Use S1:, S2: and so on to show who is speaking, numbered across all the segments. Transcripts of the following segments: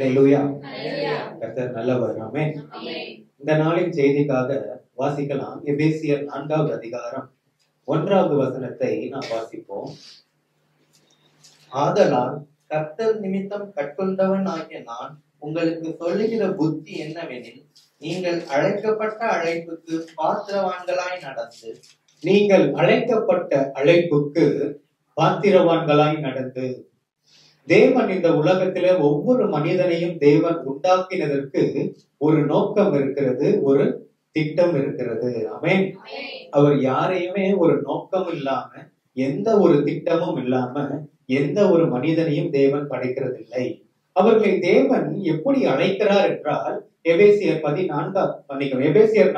S1: அல்லேலூயா. கர்த்தர் நல்லவர். ஆமென். இந்த நாளின் செய்திக்காக வாசிக்கலாம். எபேசியர் 4வது அதிகாரம் 1வது வசனத்தை நாம் வாசிப்போம்.
S2: ஆதலால் கர்த்தர் நிமித்தம் கட்டுண்டவன் ஆகிய நான் உங்களுக்கு சொல்லுகிற புத்தி என்னவெனில், நீங்கள் அழைக்கப்பட்ட அழைப்புக்கு பாத்திரவான்களாய் நடந்து
S1: நீங்கள் அழைக்கப்பட்ட அழைப்புக்கு பாத்திரவான்களாய் நடந்து. தேவன் இந்த உலகத்திலே ஒவ்வொரு மனிதனையும் தேவன் உண்டாக்கினதற்கு ஒரு நோக்கம் இருக்கிறது, ஒரு திட்டம் இருக்கிறது. ஆமென். அவர் யாரையுமே ஒரு நோக்கம் இல்லாம, எந்த ஒரு திட்டமும் இல்லாம எந்த ஒரு மனிதனையும் தேவன் படைக்கிறதில்லை. அவர்களை தேவன் எப்படி அழைக்கிறார் என்றால், எபேசியர்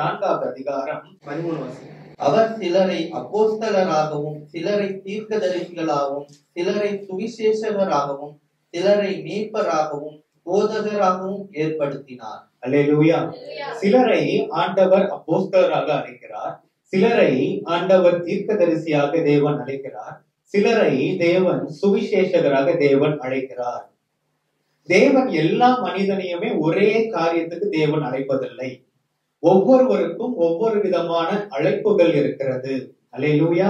S1: 4வது அதிகாரம்
S2: 13 வசனம். அவர் சிலரை அப்போஸ்தலராகவும், சிலரை தீர்க்கதரிசிகளாகவும், சிலரை சுவிசேஷகராகவும், சிலரை மேய்ப்பராகவும், போதகராகவும் ஏற்படுத்தினார்.
S1: அல்லேலூயா. சிலரை ஆண்டவர் அப்போஸ்தலராக அழைக்கிறார், சிலரை ஆண்டவர் தீர்க்கதரிசியாக தேவன் அழைக்கிறார், சிலரை தேவன் சுவிசேஷகராக தேவன் அழைக்கிறார். தேவன் எல்லா மனிதனையுமே ஒரே காரியத்துக்கு தேவன் அழைப்பதில்லை. ஒவ்வொருவருக்கும் ஒவ்வொரு விதமான அழைப்புகள் இருக்கிறது. அல்லேலூயா.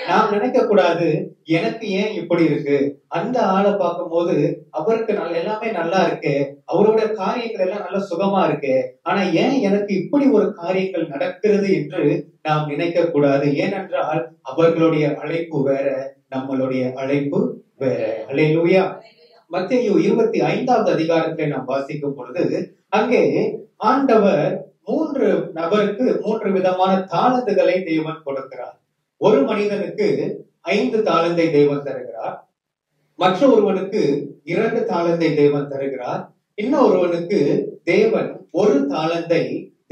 S1: நாம் நினைக்க கூடாது, எனக்கு ஏன் இப்படி இருக்கு, அந்த ஆளை பார்க்கும் போது அவருக்கு எல்லாமே நல்லா இருக்கு, அவரோட காரியங்கள் எல்லாம் நல்ல சுகமா இருக்கு, ஆனா ஏன் எனக்கு இப்படி ஒரு காரியங்கள் நடக்கிறது என்று நாம் நினைக்க கூடாது. ஏனென்றால் அவர்களுடைய அழைப்பு வேற, நம்மளுடைய அழைப்பு வேற. அல்லேலூயா. மத்தேயு 25வது அதிகாரத்தை நாம் வாசிக்கும் பொழுது, அங்கே ஆண்டவர் 3 நபருக்கு 3 விதமான தாளந்துகளை தேவன் கொடுக்கிறார். ஒரு மனிதனுக்கு 5 தாளந்தை தேவன் தருகிறார், மற்ற ஒருவனுக்கு 2 தாளந்தை தேவன் தருகிறார், இன்னொருவனுக்கு தேவன் 1 தாளந்தை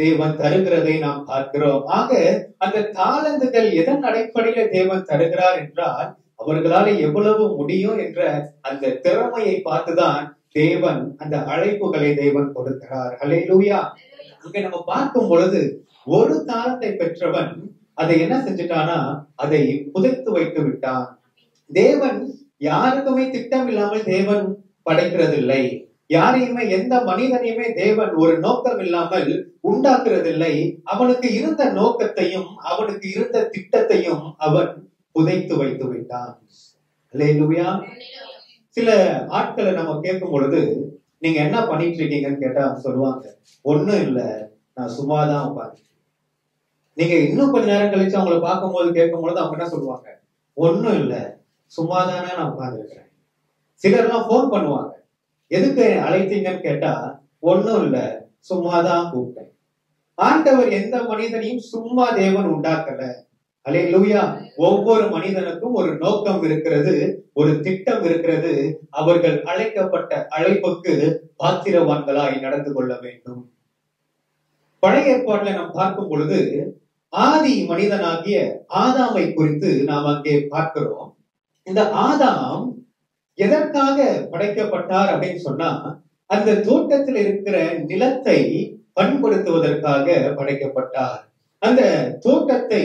S1: தேவன் தருகிறதை நாம் பார்க்கிறோம். ஆக அந்த தாளந்துகள் எதன் அடிப்படையில தேவன் தருகிறார் என்றால், அவர்களால் எவ்வளவு முடியும் என்ற அந்த திறமையை பார்த்துதான் தேவன் அந்த அழைப்புகளை தேவன் கொடுக்கிறார். அல்லேலூயா. இங்க நம்ம பார்க்கும் பொழுது, 1 தாளந்தை பெற்றவன் அதை என்ன செஞ்சுட்டானா, அதை புதைத்து வைத்து விட்டான். தேவன் யாருக்குமே திட்டம் இல்லாமல் தேவன் படைக்கிறதில்லை. யாரையுமே, எந்த மனிதனையுமே தேவன் ஒரு நோக்கம் இல்லாமல் உண்டாக்குறதில்லை. அவனுக்கு இருந்த நோக்கத்தையும் அவனுக்கு இருந்த திட்டத்தையும் அவன் புதைத்து வைத்து விட்டான். அல்லேலூயா. சில ஆட்களை நம்ம கேட்கும் பொழுது, நீங்க என்ன பண்ணிட்டு இருக்கீங்கன்னு கேட்டா சொல்லுவாங்க, ஒண்ணும் இல்ல, நான் சும்மாதான் உட்காந்து. நீங்க இன்னும் கொஞ்ச நேரம் கழிச்சு அவங்களை பார்க்கும் போது கேட்கும் பொழுது அவங்க என்ன சொல்லுவாங்க, ஒண்ணும் இல்ல, சும்மாதானே நான் உட்கார்ந்து இருக்கிறேன். சிலர்லாம் போன் பண்ணுவாங்க, எதுக்கு அழைத்தீங்கன்னு கேட்டா, ஒண்ணும் இல்ல, சும்மாதான் கூப்பிட்டேன். ஆண்டவர் எந்த மனிதனையும் சும்மா தேவன் உண்டாக்கல. அல்லேலூயா. ஒவ்வொரு மனிதனுக்கும் ஒரு நோக்கம் இருக்கிறது, ஒரு திட்டம் இருக்கிறது. அவர்கள் அழைக்கப்பட்ட அழைப்புக்கு பாத்திரவான்களாய் நடந்து கொள்ள வேண்டும். பழைய ஏற்பாடுல நாம் பார்க்கும் பொழுது, ஆதி மனிதனாகிய ஆதாமை குறித்து நாம் அங்கே பார்க்கிறோம். இந்த ஆதாம் எதற்காக படைக்கப்பட்டார் அப்படின்னு சொன்னா, அந்த தோட்டத்தில் இருக்கிற நிலத்தை பண்படுத்துவதற்காக படைக்கப்பட்டார். அந்த தோட்டத்தை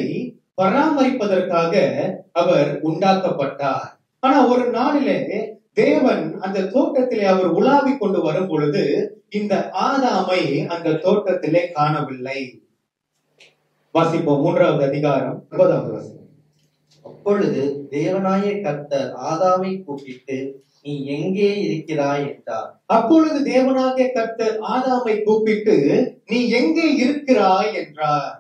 S1: பராமரிப்பதற்காக அவர் உண்டாக்கப்பட்டார். ஆனா ஒரு நாளிலே தேவன் அந்த தோட்டத்திலே அவர் உலாவிக் கொண்டு வரும் பொழுது, இந்த ஆதாமை அந்த தோட்டத்திலே காணவில்லை. வாசிப்போம். 3வது அதிகாரம் 9வது வசனம்.
S2: அப்பொழுது தேவனாய கர்த்தர் ஆதாமை கூப்பிட்டு, நீ எங்கே இருக்கிறாய் என்றார்.
S1: அப்பொழுது தேவனாகிய கர்த்தர் ஆதாமை கூப்பிட்டு, நீ எங்கே இருக்கிறாய் என்றார்.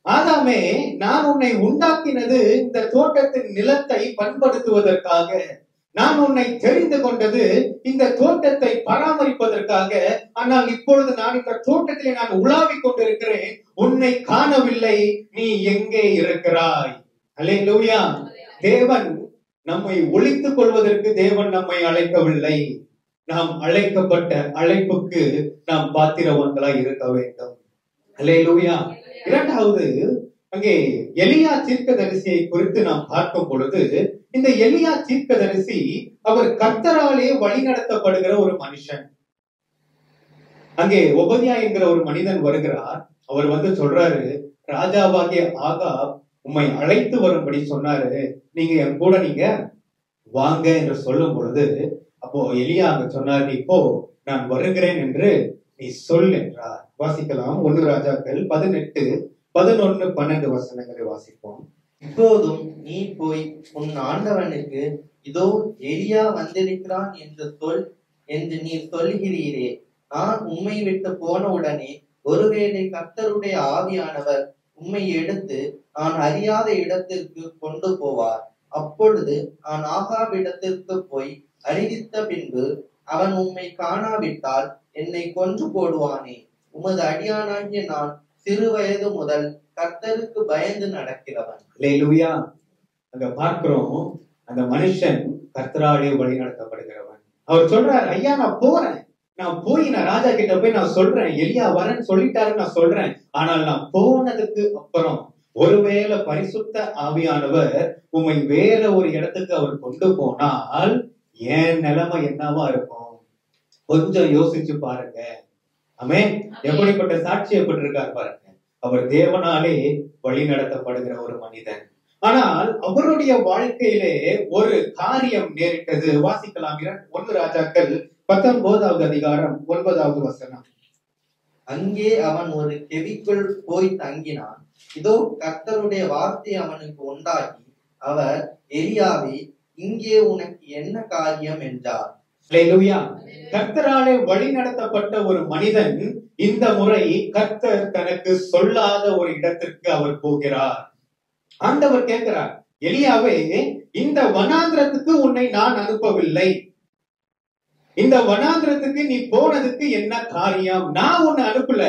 S1: ஆதாமே, நான் உன்னை உண்டாக்கினது இந்த தோட்டத்தின் நிலத்தை பண்படுத்துவதற்காக. நான் உன்னை தெரிந்து கொண்டது இந்த தோட்டத்தை பராமரிப்பதற்காக. ஆனால் இப்பொழுது நான் இந்த தோட்டத்திலே நான் உலாவிக் கொண்டிருக்கிறேன், உன்னை காணவில்லை, நீ எங்கே இருக்கிறாய்? அல்லேலூயா. தேவன் நம்மை ஒளித்துக் கொள்வதற்கு தேவன் நம்மை அழைக்கவில்லை. நாம் அழைக்கப்பட்ட அழைப்புக்கு நாம் பாத்திரவான்களாய் இருக்க வேண்டும். அல்லேலூயா. 2வது, அங்கே எலியா தீர்க்கதரிசியை குறித்து நாம் பார்க்கும் பொழுது, இந்த எலியா தீர்க்கதரிசி அவர் கர்த்தராலே வழிநடத்தப்படுகிற ஒரு மனுஷன். அங்கே ஒபதியா என்கிற ஒரு மனிதன் வருகிறார். அவர் சொல்றாரு, ராஜாவாகிய ஆகாப் உம்மை அழைத்து வரும்படி சொன்னாரு, நீங்க என் கூட நீங்க வாங்க என்று சொல்லும் பொழுது, அப்போ எலியா அங்க சொன்னாரு, இப்போ நான் வருகிறேன் என்று நீ சொல் என்றார். வாசிக்கலாம் 1 ராஜாக்கள் 18, 11, 12 வசனங்களை வாசிப்போம்.
S2: இப்போதும் நீ போய் உன் ஆண்டவனுக்கு, இதோ எலியா வந்திருக்கிறான் என்று சொல் என்று நீ சொல்கிறீரே. நான் உம்மை விட்டு போன உடனே ஒருவேளை கர்த்தருடைய ஆவியானவர் உம்மை எடுத்து நான் அறியாத இடத்திற்கு கொண்டு போவார். அப்பொழுது நான் ஆகாவிடத்திற்கு போய் அறிவித்த பின்பு அவன் உம்மை காணாவிட்டால் என்னை கொன்று போடுவானே. உமது அடியானாகிய நான் சிறு வயது முதல் கர்த்தருக்கு பயந்து நடக்கிறவன்.
S1: அல்லேலூயா. அங்க பார்க்கிறோம், அந்த மனுஷன் கர்த்தராலே வழி நடத்தப்படுகிறவன். அவர் சொல்றார், ஐயா நான் போறேன், நான் போய் நான் ராஜா கிட்ட போய் நான் சொல்றேன், எலியா வரேன்னு சொல்லிட்டாருன்னு நான் சொல்றேன். ஆனால் நான் போனதுக்கு அப்புறம் ஒருவேளை பரிசுத்த ஆவியானவர் உம்மை வேற ஒரு இடத்துக்கு அவர் கொண்டு போனால் என் நிலைமை என்னவா இருக்கும்? கொஞ்சம் யோசிச்சு பாருங்க. ஆமென். எப்படிப்பட்ட சாட்சியப்பட்டிருக்கார் பாருங்க. அவர் தேவனாலே வழி நடத்தப்படுகிற ஒரு மனிதன். ஆனால் அவருடைய வாழ்க்கையிலே ஒரு காரியம் நேரிட்டது. வாசிக்கலாம் 1 ராஜாக்கள் 19வது அதிகாரம் 9வது வசனம்.
S2: அங்கே அவன் ஒரு கெபிக்குள் போய் தங்கினான். இதோ கர்த்தருடைய வார்த்தை அவனுக்கு உண்டாகி, அவர், எலியாவே, இங்கே உனக்கு என்ன காரியம் என்றார்.
S1: அல்லேலூயா. கர்த்தராலே வழி நடத்தப்பட்ட ஒரு மனிதன் இந்த முறை கர்த்தர் தனக்கு சொல்லாத ஒரு இடத்திற்கு அவர் போகிறார். ஆண்டவர் கேட்கிறார், எலியாவே, இந்த வனாந்திரத்துக்கு உன்னை நான் அனுப்பவில்லை. இந்த வனாந்திரத்துக்கு நீ போனதுக்கு என்ன காரியம்? நான் உன்னை அனுப்பல.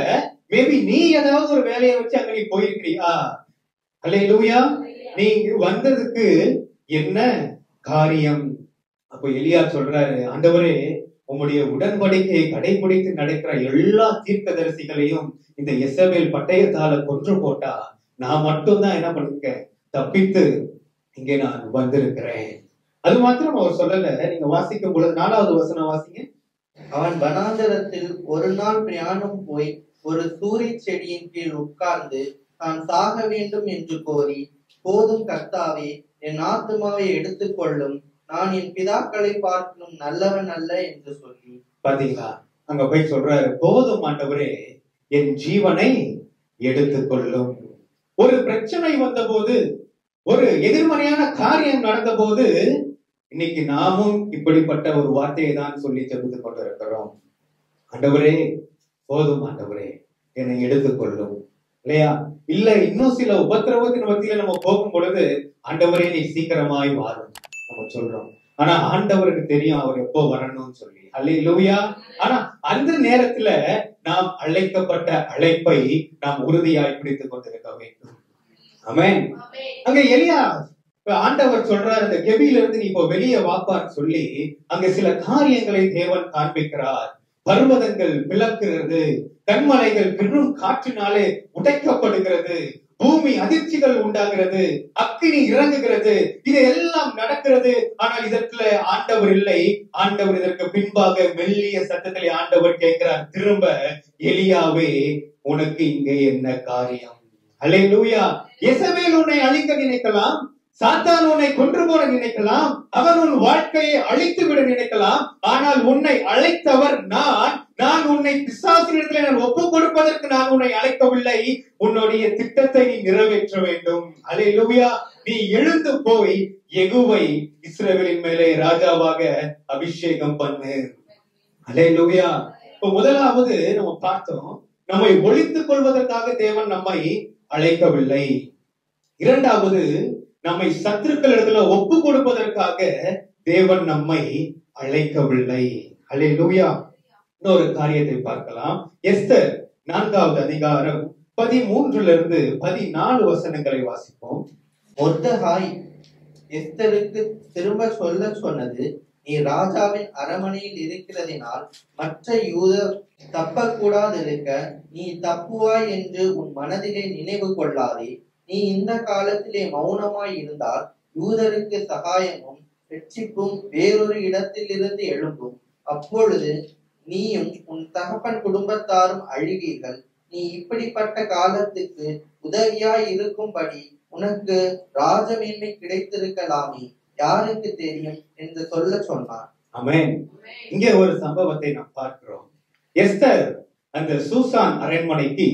S1: மேபி நீ ஏதாவது ஒரு வேலையை வச்சு அங்க நீ போயிருக்கிறியா? அல்லேலூயா. நீ வந்ததுக்கு என்ன காரியம்? அப்ப எலியா சொல்றாரு, ஆண்டவரே, உம்முடைய உடன்படிக்கையை கடைபிடித்து நடக்கிற எல்லா தீர்க்கதரிசிகளையும் இந்த எசபேல் பட்டயத்தால கொன்று போட்டா நான் மட்டும்தான் என்ன பண்ணிருக்கேன், தப்பித்து இங்கே நான் வந்திருக்கிறேன். அது மாத்திரம் அவர் சொல்லல. நீங்க வாசிக்கும் பொழுது 4வது வசனம் வாசிங்க.
S2: அவன் வனாந்தரத்தில் ஒரு நாள் பிரயாணம் போய் ஒரு சூரி செடியின் கீழ் உட்கார்ந்து தான் சாக வேண்டும் என்று கோரி, போதும் கர்த்தாவே, என் ஆத்துமாவை எடுத்துக்கொள்ளும், நான் என் பிதாக்களை பார்க்கணும் நல்லவன் அல்ல என்று சொல்லி.
S1: பாத்தீங்களா? அங்க போய் சொல்றாரு, போதும் ஆண்டவரே, என் ஜீவனை எடுத்துக்கொள்ளும். ஒரு பிரச்சனை வந்த போது, ஒரு எதிர்மறையான காரியம் நடந்த போது, இன்னைக்கு நாமும் இப்படிப்பட்ட ஒரு வார்த்தையை தான் சொல்லி ஜெபித்து கொண்டிருக்கிறோம். ஆண்டவரே, போதும் ஆண்டவரே, என்னை எடுத்துக்கொள்ளும். இல்லையா? இல்ல, இன்னும் சில உபத்திரவத்தின் மத்தியில நம்ம போகும் பொழுது, ஆண்டவரே நீ சீக்கிரமாய் வாரும் நம்ம சொல்றோம். ஆனா ஆண்டவருக்கு தெரியும் அவர் எப்போ வரணும்னு சொல்லி. அல்லேலூயா. ஆனா அந்த நேரத்துல நாம் அழைக்கப்பட்ட அழைப்பை நாம் உறுதியாய் பிடித்துக் கொண்டிருக்க வேண்டும். ஆமென். அங்க எலியா ஆண்டவர் சொல்றார், அந்த கெபியில இருந்து நீ இப்போ வெளியே வாப்பான்னு சொல்லி அங்க சில காரியங்களை தேவன் காண்பிக்கிறார். பர்வதங்கள் பிளக்கிறது, கண்மலைகள் பெரும் காற்றினாலே உடைக்கப்படுகிறது, பூமி அதிர்ச்சிகள் உண்டாகிறது, அக்கினி இறங்குகிறது, இது எல்லாம் நடக்கிறது. ஆனால் இதற்குள்ள ஆண்டவர் இல்லை. ஆண்டவர் இதற்கு பின்பாக மெல்லிய சத்தத்திலே ஆண்டவர் கேட்கிறார் திரும்ப, எலியாவே, உனக்கு இங்கே என்ன காரியம்? அல்லேலூயா. எசபேல் உன்னை அழிக்க நினைக்கலாம், சாத்தான் உன்னை கொன்று போட நினைக்கலாம், அவன் உன் வாழ்க்கையை அழித்து விட நினைக்கலாம். ஆனால் உன்னை அழைத்தவர் நான் உன்னை பிசாசினிடத்தில் நான் ஒப்புக் கொடுப்பதற்கு நான் உன்னை அழைக்கவில்லை. உன்னுடைய திட்டத்தை நீ நிறைவேற்ற வேண்டும். அல்லேலூயா. நீ எழுந்து போய் யெகூவை இஸ்ரவேலின் மேலே ராஜாவாக அபிஷேகம் பண்ணு. அல்லேலூயா. இப்ப முதலாவது நம்ம பார்த்தோம், நம்மை ஒழித்துக் கொள்வதற்காக தேவன் நம்மை அழைக்கவில்லை. இரண்டாவது, நம்மை சத்துருக்களிடத்துல ஒப்பு கொடுப்பதற்காக தேவன் நம்மை அழைக்கவில்லை. அல்லேலூயா. இன்னொரு காரியத்தை பார்க்கலாம். எஸ்தர் 4வது அதிகாரம் 13 14 வசனங்களை வாசிப்போம்.
S2: மொர்தெகாய் எஸ்தருக்கு திரும்ப சொல்ல சொன்னது, நீ ராஜாவின் அரமனையில் இருக்கிறதினால் மற்ற யூதர் தப்பக்கூடாதிருக்க நீ தப்புவாய் என்று உன் மனதிலே நினைவு கொள்ளாதே. நீ இந்த காலத்திலே மௌனமாய் இருந்தால் யூதருக்கு சகாயமும் ரட்சிப்பும் வேறொரு இடத்திலிருந்து எழும்பும். அப்பொழுது நீயும் உன் தகப்பன் குடும்பத்தாரும் அழுவீர்கள். நீ இப்படிப்பட்ட காலத்துக்கு உதவியாய் இருக்கும்படி உனக்கு ராஜமேன்மை கிடைத்திருக்கலாமே, யாருக்கு தெரியும் என்று சொல்ல சொன்னார்.
S1: ஆமென். இங்கே ஒரு சம்பவத்தை நாம் பார்க்கிறோம். எஸ்தர் அந்த சூசான் அரண்மனைக்கு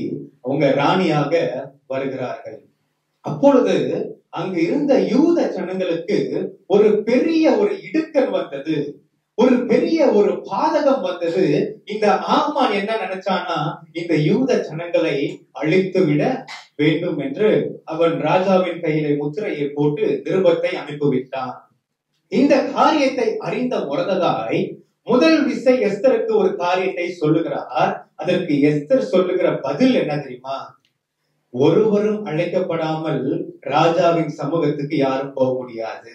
S1: அவங்க ராணியாக வருகிறார்கள். அப்பொழுது அங்கு இருந்த யூத ஜனங்களுக்கு ஒரு பெரிய ஒரு இடுக்கல் வந்தது, ஒரு பெரிய ஒரு பாதகம் வந்தது. இந்த ஆமான் என்ன நினைச்சானா, இந்த யூத ஜனங்களை அழித்து விட வேண்டும் என்று அவன் ராஜாவின் கையிலே முத்திரையை போட்டு நிருபத்தை அனுப்பிவிட்டான். இந்த காரியத்தை அறிந்த மொர்தெகாய் முதல் விசை எஸ்தருக்கு ஒரு காரியத்தை சொல்லுகிறார். அதற்கு எஸ்தர் சொல்லுகிற பதில் என்ன தெரியுமா? ஒருவரும் அழைக்கப்படாமல் ராஜாவின் சமூகத்துக்கு யாரும் போக முடியாது.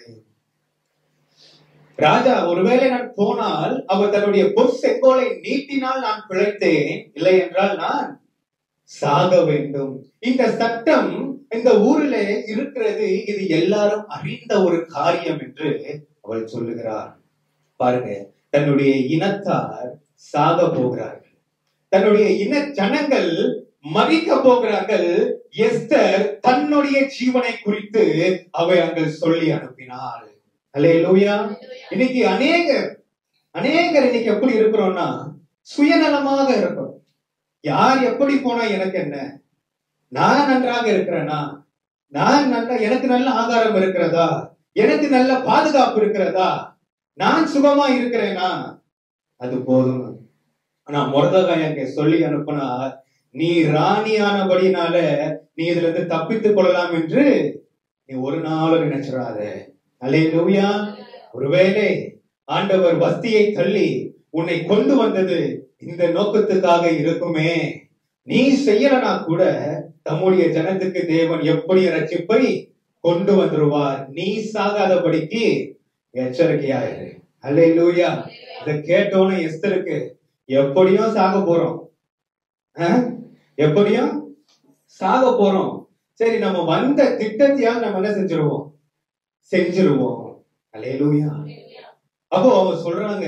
S1: ராஜா, ஒருவேளை நான் போனால் அவர் தன்னுடைய பொற்செங்கோலை நீட்டினால் நான் பிழைத்தேன், இல்லை என்றால் நான் சாக வேண்டும். இந்த சட்டம் இந்த ஊரிலே இருக்கிறது, இது எல்லாரும் அறிந்த ஒரு காரியம் என்று அவள் சொல்லுகிறார். பாருங்க, தன்னுடைய இனத்தார் சாக போகிறார்கள், தன்னுடைய இன ஜனங்கள் மறிக்க போகிறார்கள். எஸ்தர் தன்னுடைய ஜீவனை குறித்து அவை அங்கு சொல்லி அனுப்பினாள். அல்லேலூயா. இன்னைக்கு அநேகர் இன்னைக்கு எப்படி இருக்கிறோம்னா, சுயநலமாக இருக்கிறோம். யார் எப்படி போனா எனக்கு என்ன, நான் நன்றாக இருக்கிறேனா, எனக்கு நல்ல ஆகாரம் இருக்கிறதா, எனக்கு நல்ல பாதுகாப்பு இருக்கிறதா, நான் சுகமா இருக்கிறேனா, அது போதும். ஆனா மொர்தெகாய் அங்கே சொல்லி அனுப்பினார், நீ ராணியானபடினால நீ இதுல இருந்து தப்பித்துக் கொள்ளலாம் என்று நீ ஒரு நாளும் நினைச்சிடாத. அல்லேலூயா. ஒருவேளை ஆண்டவர் வஸ்தியை தள்ளி உன்னை கொண்டு வந்தது இந்த நோக்கத்துக்காக இருக்குமே, நீ செய்யலனா கூட தம்முடைய ஜனத்துக்கு தேவன் எப்படி ரட்சிப்பை கொண்டு வந்துருவார். நீ சாகாதபடிக்கு எச்சரிக்கையாயிரு. அல்லேலூயா. இதை கேட்டோன்னு எஸ்தருக்கு எப்படியும் சாக போறோம், எப்படியும் சாக போறோம், சரி நம்ம வந்த திட்டத்தையாவது நம்ம என்ன செஞ்சிருவோம். அல்லேலூயா. அப்போ அவங்க சொல்றாங்க,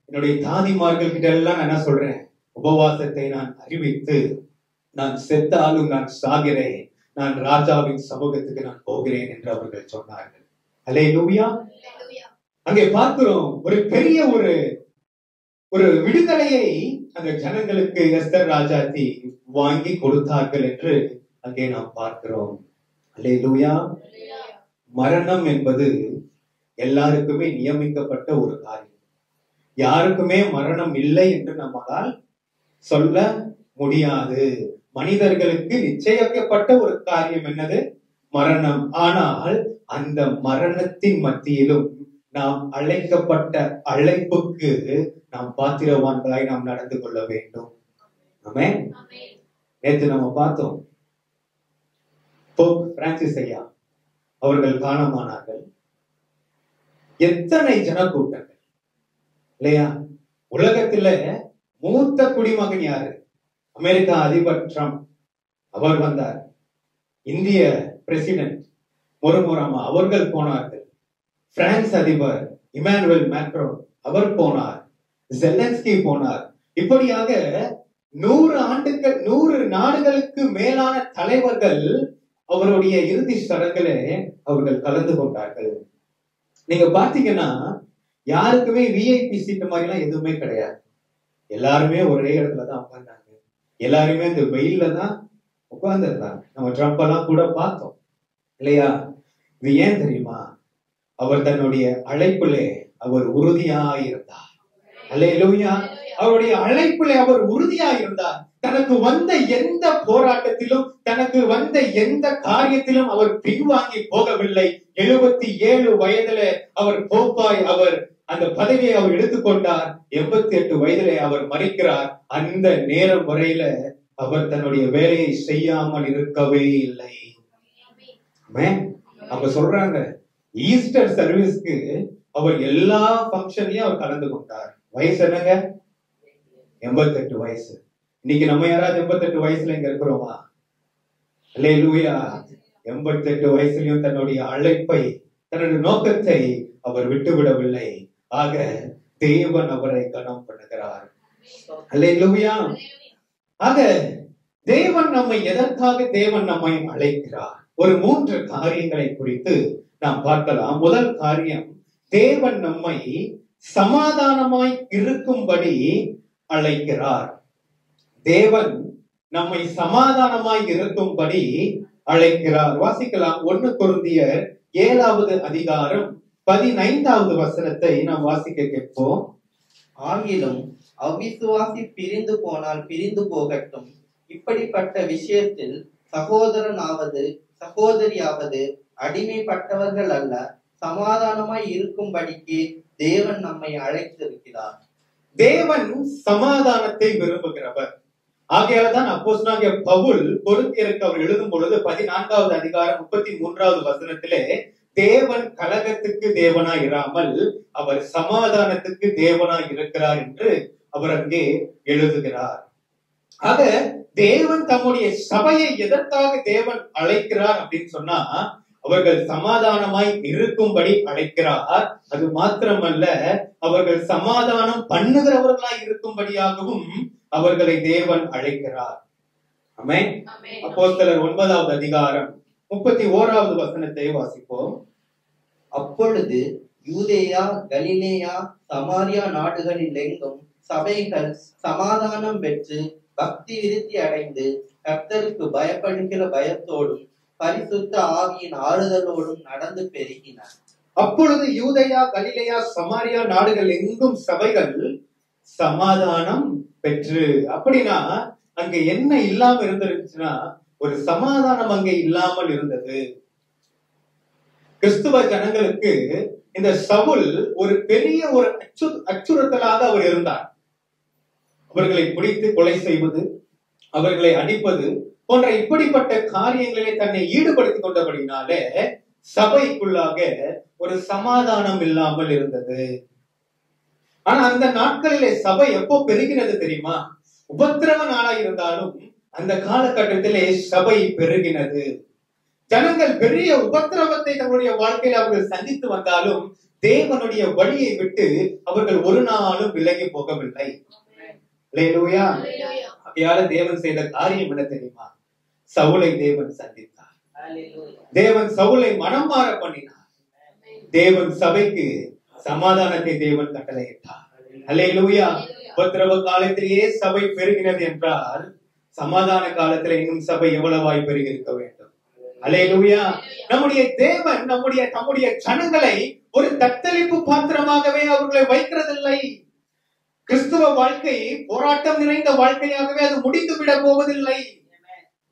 S1: என்னுடைய தாதிமார்கள் கிட்ட எல்லாம் நான் என்ன சொல்றேன், உபவாசத்தை நான் அறிவித்து நான் செத்தாலும் நான் சாகிறேன், நான் ராஜாவின் சமூகத்துக்கு நான் போகிறேன் என்று அவர்கள் சொன்னார்கள். அல்லேலூயா. அங்கே பார்க்கிறோம், ஒரு பெரிய ஒரு விடுதலையை அந்த ஜனங்களுக்கு எஸ்தர் ராஜாத்தி வாங்கி கொடுத்தார்கள் என்று அங்கே நாம் பார்க்கிறோம். அல்லேலூயா. மரணம் என்பது எல்லாருக்குமே நியமிக்கப்பட்ட ஒரு காரியம். யாருக்குமே மரணம் இல்லை என்று நம்மால் சொல்ல முடியாது. மனிதர்களுக்கு நிச்சயிக்கப்பட்ட ஒரு காரியம் என்னது? மரணம். ஆனால் அந்த மரணத்தின் மத்தியிலும் நாம் அழைக்கப்பட்ட அழைப்புக்கு நாம் பாத்திரவான்களாய் நாம் நடந்து கொள்ள வேண்டும். ஆமென். நேற்று நம்ம பார்த்தோம், போப் பிரான்சிஸ் ஐயா அவர்கள் காணமானார்கள். எத்தனை ஜனக்கூட்டங்கள் இல்லையா? உலகத்துல மூத்த குடிமகன் யாரு? அமெரிக்கா அதிபர் ட்ரம்ப், அவர் வந்தார். இந்திய பிரசிடென்ட் முர்மு அவர்கள் போனார்கள். பிரான்ஸ் அதிபர் இமானுவேல் மேக்ரோன் அவர் போனார். ஜெலன்ஸ்கி போனார். இப்படியாக 100 நாடுகளுக்கு மேலான தலைவர்கள் அவருடைய இறுதி சடங்கிலே அவர்கள் கலந்து கொண்டார்கள். நீங்க பாத்தீங்கன்னா யாருக்குமே விஐபி சீட்டு மாதிரி எல்லாம் எதுவுமே கிடையாது. எல்லாருமே ஒரே இடத்துலதான் உட்கார்ந்தாங்க. எல்லாருமே இந்த வெயில்ல தான் உட்கார்ந்துருந்தாங்க. நம்ம ட்ரம்ப் எல்லாம் கூட பார்த்தோம் இல்லையா? இது ஏன் தெரியுமா? அவர் தன்னுடைய அழைப்பிலே அவர் உறுதியாயிருந்தார். அல்லேலூயா. அவருடைய அழைப்பிலே அவர் உறுதியாயிருந்தார். தனக்கு வந்த எந்த போராட்டத்திலும், தனக்கு வந்த எந்த காரியத்திலும் அவர் பின்வாங்கி போகவில்லை. 77 வயதுல அவர் போப்பாய் அவர் அந்த பதவியை அவர் எடுத்துக்கொண்டார். 88 வயதிலே அவர் மரிக்கிறார். அந்த நேரம் வரையில அவர் தன்னுடைய வேலையை செய்யாமல் இருக்கவே இல்லை. அப்ப சொல்றாங்க, ஈஸ்டர் சர்வீஸ்க்கு அவர் எல்லா பங்கன்லயும் அவர் கலந்து கொண்டார். வயசு என்னங்க? 88 வயசு. இன்னைக்கு நம்ம யாராவது 88 வயசுல இங்க இருக்கிறோமா? அல்லேலூயா. 88 வயசுலயும் தன்னுடைய அழைப்பை, தன்னுடைய நோக்கத்தை அவர் விட்டுவிடவில்லை. ஆக தேவன் அவரை கனம் பண்ணுகிறார். அல்லேலூயா. ஆக தேவன் நம்மை எதற்காக தேவன் நம்மை அழைக்கிறார்? ஒரு 3 காரியங்களை குறித்து நாம் பார்க்கலாம். முதல் காரியம், தேவன் நம்மை சமாதானமாய் இருக்கும்படி அழைக்கிறார். தேவன் நம்மை சமாதானமாய் இருக்கும்படி அழைக்கிறார். வாசிக்கலாம். 1 கொரிந்தியர் 7வது அதிகாரம் 15வது வசனத்தை நாம் வாசிக்க கேட்போம்.
S2: ஆகிலும் அவ்விசுவாசி பிரிந்து போனால் பிரிந்து போகட்டும். இப்படிப்பட்ட விஷயத்தில் சகோதரனாவது சகோதரியாவது அடிமைப்பட்டவர்கள் அல்ல, சமாதானமாய் இருக்கும்படிக்கு தேவன் நம்மை அழைத்திருக்கிறார். தேவன்
S1: சமாதானத்தை விரும்புகிறவர். ஆகையால்தான் அப்போஸ்தலனாகிய பவுல் கொரிந்தியருக்கு அவர் எழுதும் பொழுது 14வது அதிகாரம் 33வது வசனத்திலே தேவன் கலகத்துக்கு தேவனாய் இராமல் அவர் சமாதானத்துக்கு தேவனாய் இருக்கிறார் என்று அவர் அங்கே எழுதுகிறார். ஆக தேவன் தம்முடைய சபையை எதற்காக தேவன் அழைக்கிறார் அப்படின்னு சொன்னா, அவர்கள் சமாதானமாய் இருக்கும்படி அழைக்கிறார். அது மாத்திரமல்ல, அவர்கள் சமாதானம் பண்ணுகிறவர்களாய் இருக்கும்படியாகவும் அவர்களை தேவன் அழைக்கிறார். ஆமென். அப்போஸ்தலர் 9வது அதிகாரம் 31வது வசனத்தை வாசிப்போம்.
S2: அப்பொழுது யூதேயா, கலிலேயா, சமாரியா நாடுகளில் எங்கும் சபைகள் சமாதானம் பெற்று பக்தி விருத்தி அடைந்து கர்த்தருக்கு பயப்படுகிற பயத்தோடும் பரிசுத்த ஆவியின் ஆறுதலோடும் நடந்து பெருகின.
S1: அப்பொழுது யூதேயா, கலிலேயா, சமாரியா நாடுகள் எங்கும் சபைகள் சமாதானம் பெற்று. அப்படின்னா அங்க என்ன இல்லாம இருந்துச்சுன்னா, ஒரு சமாதானம் அங்கே இல்லாமல் இருந்தது. கிறிஸ்துவ ஜனங்களுக்கு இந்த சவுல் ஒரு பெரிய ஒரு அச்சுறுத்தலாக அவர் இருந்தார். அவர்களை பிடித்து கொலை செய்வது, அவர்களை அடிப்பது போன்ற இப்படிப்பட்ட காரியங்களிலே தன்னை ஈடுபடுத்திக் கொண்டபடினாலே சபைக்குள்ளாக ஒரு சமாதானம் இல்லாமல் இருந்தது. ஆனா அந்த நாட்களிலே சபை எப்போ பெருகினது தெரியுமா? உபத்திரவ நாளா இருந்தாலும் அந்த காலகட்டத்திலே சபை பெருகினது. ஜனங்கள் பெரிய உபத்திரவத்தை தங்களுடைய வாழ்க்கையில் அவர்கள் சந்தித்து வந்தாலும் தேவனுடைய வழியை விட்டு அவர்கள் ஒரு நாளும் விலகி போகவில்லை. அல்லேலூயா. அப்படியால தேவன் செய்த காரியம் என்ன தெரியுமா? சவுலை தேவன் சந்தித்தார். தேவன் சவுலை மனம் மாற பண்ணினார். தேவன் சபைக்கு சமாதானத்தை தேவன் கட்டளையிட்டார். அல்லேலூயா. உபத்திரவ காலத்திலேயே சபை பெருகினது என்றால் சமாதான காலத்துல இன்னும் சபை எவ்வளவாய் பெருகி இருக்க வேண்டும். அல்லேலூயா. நம்முடைய தேவன் தம்முடைய ஜனங்களை ஒரு தத்தளிப்பு பாத்திரமாகவே அவர்களை வைக்கிறதில்லை. கிறிஸ்துவ வாழ்க்கை போராட்டம் நிறைந்த வாழ்க்கையாகவே அது முடிந்து விட போவதில்லை.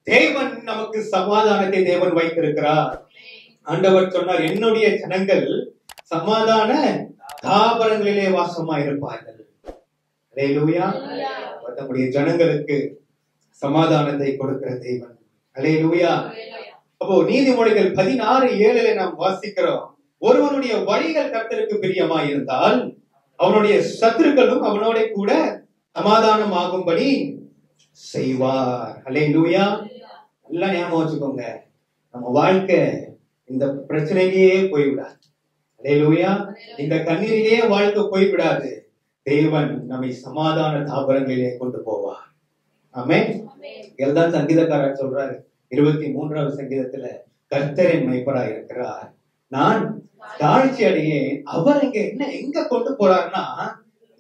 S1: தேவன் நமக்கு சமாதானத்தை தேவன் வைத்திருக்கிறார். ஆண்டவர் சொன்னார், என்னுடைய ஜனங்கள் சமாதான தாபரங்களிலே வாசமா இருப்பார்கள். அல்லேலூயா. நம்முடைய ஜனங்களுக்கு சமாதானத்தை கொடுக்கிற தேவன். அல்லேலூயா. அப்போ நீதிமொழிகள் 16:7 நாம் வாசிக்கிறோம், ஒருவனுடைய வழிகள் கர்த்தருக்கு பிரியமாய் இருந்தால் அவனுடைய சத்துருக்களும் அவனோட கூட சமாதானம் ஆகும்படி செய்வார். அல்லேலூயா. எல்லாம் ஞாபகம் வச்சுக்கோங்க, நம்ம வாழ்க்கை இந்த பிரச்சனையிலேயே போய்விடாது. அல்லேலூயா. இந்த கண்ணீரிலேயே வாழ்க்கை போய்விடாது. தேவன் நம்மை சமாதான தாபரங்களிலே கொண்டு போவார். ஆமென். இதுதான் சங்கீதக்காரர் சொல்றாரு 23வது சங்கீதத்துல, கர்த்தரின் மேய்ப்பராய் இருக்கிறார், நான் தாழ்ச்சி அடையேன். அவர் எங்க கொண்டு போறாருன்னா,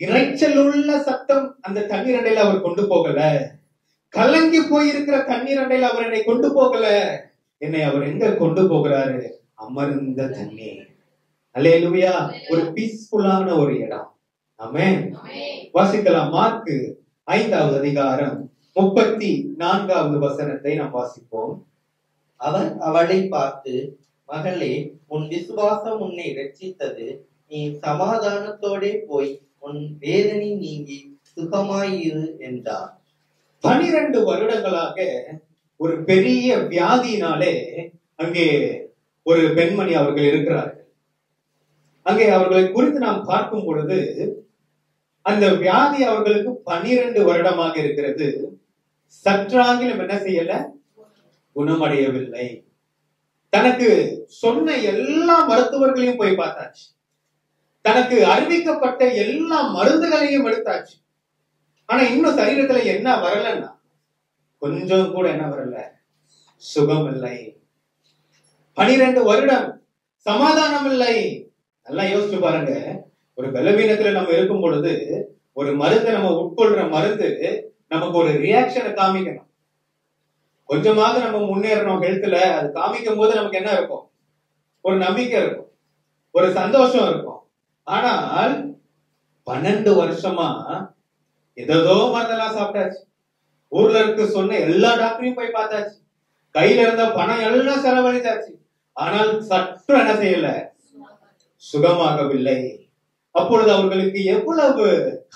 S1: இறைச்சல் உள்ள சத்தம் அந்த தண்ணீர் அண்டையில அவர் கொண்டு போகல. கலங்கி போயிருக்கிற தண்ணீர் அண்டையில அவர் என்னை கொண்டு போகல. என்னை அவர் எங்க கொண்டு போகிறாரு? அமர்ந்த தண்ணீர். அல்லேலூயா. ஒரு பீஸ்ஃபுல்லான ஒரு இடம். ஆமென். வாசிக்கலாம். மார்க்கு 5வது அதிகாரம் 34வது வசனத்தை நாம் வாசிப்போம்.
S2: அவர் அவளை பார்த்து, மகளே, உன் விசுவாசம் உன்னை ரட்சித்தது, நீ சமாதானத்தோட போய் உன் வேதனை நீங்கி சுகமாயிரு என்றார்.
S1: 12 வருடங்களாக ஒரு பெரிய வியாதியினாலே அங்கே ஒரு பெண்மணி அவர்கள் இருக்கிறார்கள். அங்கே அவர்களை குறித்து நாம் பார்க்கும் பொழுது அந்த வியாதி அவர்களுக்கு 12 வருடமாக இருக்கிறது. சற்றாகிலும் என்ன செய்யல? குணமடையவில்லை. தனக்கு சொன்ன எல்லா மருத்துவர்களையும் போய் பார்த்தாச்சு. தனக்கு அறிவிக்கப்பட்ட எல்லா மருந்துகளையும் எடுத்தாச்சு. ஆனா இன்னும் சரீரத்துல என்ன வரலன்னா, கொஞ்சம் கூட என்ன வரல? சுகம் இல்லை. 12 வருடம் சமாதானம் இல்லை. நல்லா யோசிச்சு பாருங்க. ஒரு பலவீனத்துல நம்ம இருக்கும் பொழுது ஒரு மருந்தை நம்ம உட்கொள்ற மருந்து நமக்கு ஒரு ரியாக்ஷனை காமிக்கணும். கொஞ்சமாக நம்ம முன்னேறணும் ஹெல்த்ல, அது காமிக்கும் போது நமக்கு என்ன இருக்கும்? ஒரு நம்பிக்கை இருக்கும், ஒரு சந்தோஷம் இருக்கும். ஆனால் 12 வருஷமா ஏதோ மருந்தெல்லாம் சாப்பிட்டாச்சு, ஊர்ல இருக்கு சொன்ன எல்லா டாக்டரையும் போய் பார்த்தாச்சு, கையில இருந்த பணம் எல்லாம் செலவழிச்சாச்சு, ஆனால் சற்று என்ன செய்யல, சுகமாகவில்லை. அப்பொழுது அவர்களுக்கு எவ்வளவு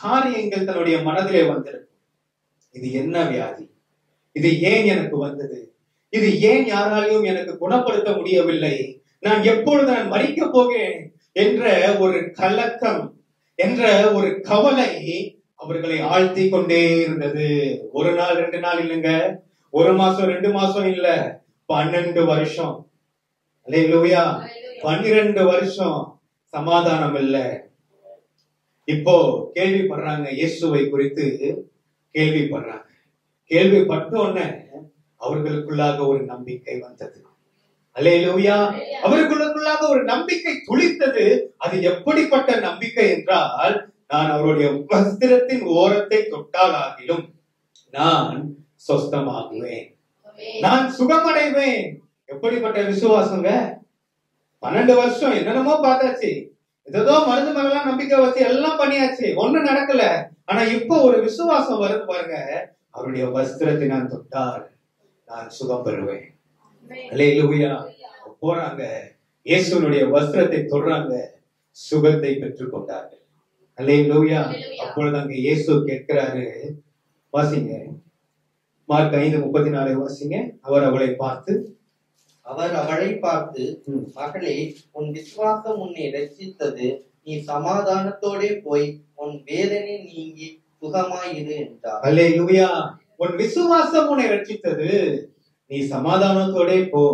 S1: காரியங்கள் தன்னுடைய மனதிலே வந்திருக்கும். இது என்ன வியாதி? இது ஏன் எனக்கு வந்தது? இது ஏன் யாராலையும் எனக்கு குணப்படுத்த முடியவில்லை? நான் எப்பொழுது நான் மறிக்க போகிறேன் என்ற ஒரு கலக்கம், என்ற ஒரு கவலை அவர்களை ஆழ்த்தி கொண்டே இருந்தது. ஒரு நாள் 2 நாள் இல்லைங்க, 1 மாசம் 2 மாசம் இல்ல, 12 வருஷம். அல்லேலூயா. 12 வருஷம் சமாதானம் இல்ல. இப்போ கேள்விப்படுறாங்க, இயேசுவை குறித்து கேள்விப்படுறாங்க. கேள்விப்பட்ட உடனே அவர்களுக்குள்ளாக ஒரு நம்பிக்கை வந்தது. அல்லேலூயா. அவர்களுக்குள்ளாக ஒரு நம்பிக்கை துளித்தது. அது எப்படிப்பட்ட நம்பிக்கை என்றால், நான் அவருடைய வஸ்திரத்தின் ஓரத்தை தொட்டாலாகிலும் நான் சொஸ்தமாகுவேன், நான் சுகமடைவேன். எப்படிப்பட்ட விசுவாசங்க! 12 வருஷம் என்னென்னமோ பார்த்தாச்சு, ஏதோ மருந்து மேலாம் நம்பிக்கை வச்சு எல்லாம் பண்ணியாச்சு, ஒண்ணும் நடக்கல. ஆனா இப்போ ஒரு விசுவாசம் வருது பாருங்க, அவருடைய வஸ்திரத்தை நான் தொட்டால் நான் சுகம் பெறுவேன். அல்லேலூயா. போறாங்க, இயேசுனுடைய வஸ்திரத்தை தொடுறாங்க, சுகத்தை பெற்றுக் கொண்டார்கள். அல்லேலூயா. அப்பொழுது அங்க இயேசு கேட்கிறாரு, வாசிங்க மார்க் 5:34 வாசிங்க. அவர் அவளை பார்த்து
S2: மகளே, உன் விசுவாசம் உன்னை ரட்சித்தது, நீ சமாதானத்தோடே போய் உன் வேதனை நீங்கி சுகமாயிரு என்றார்.
S1: அல்லேலூயா. உன் விசுவாசம் உன்னை ரட்சித்தது, நீ சமாதானத்தோட போ,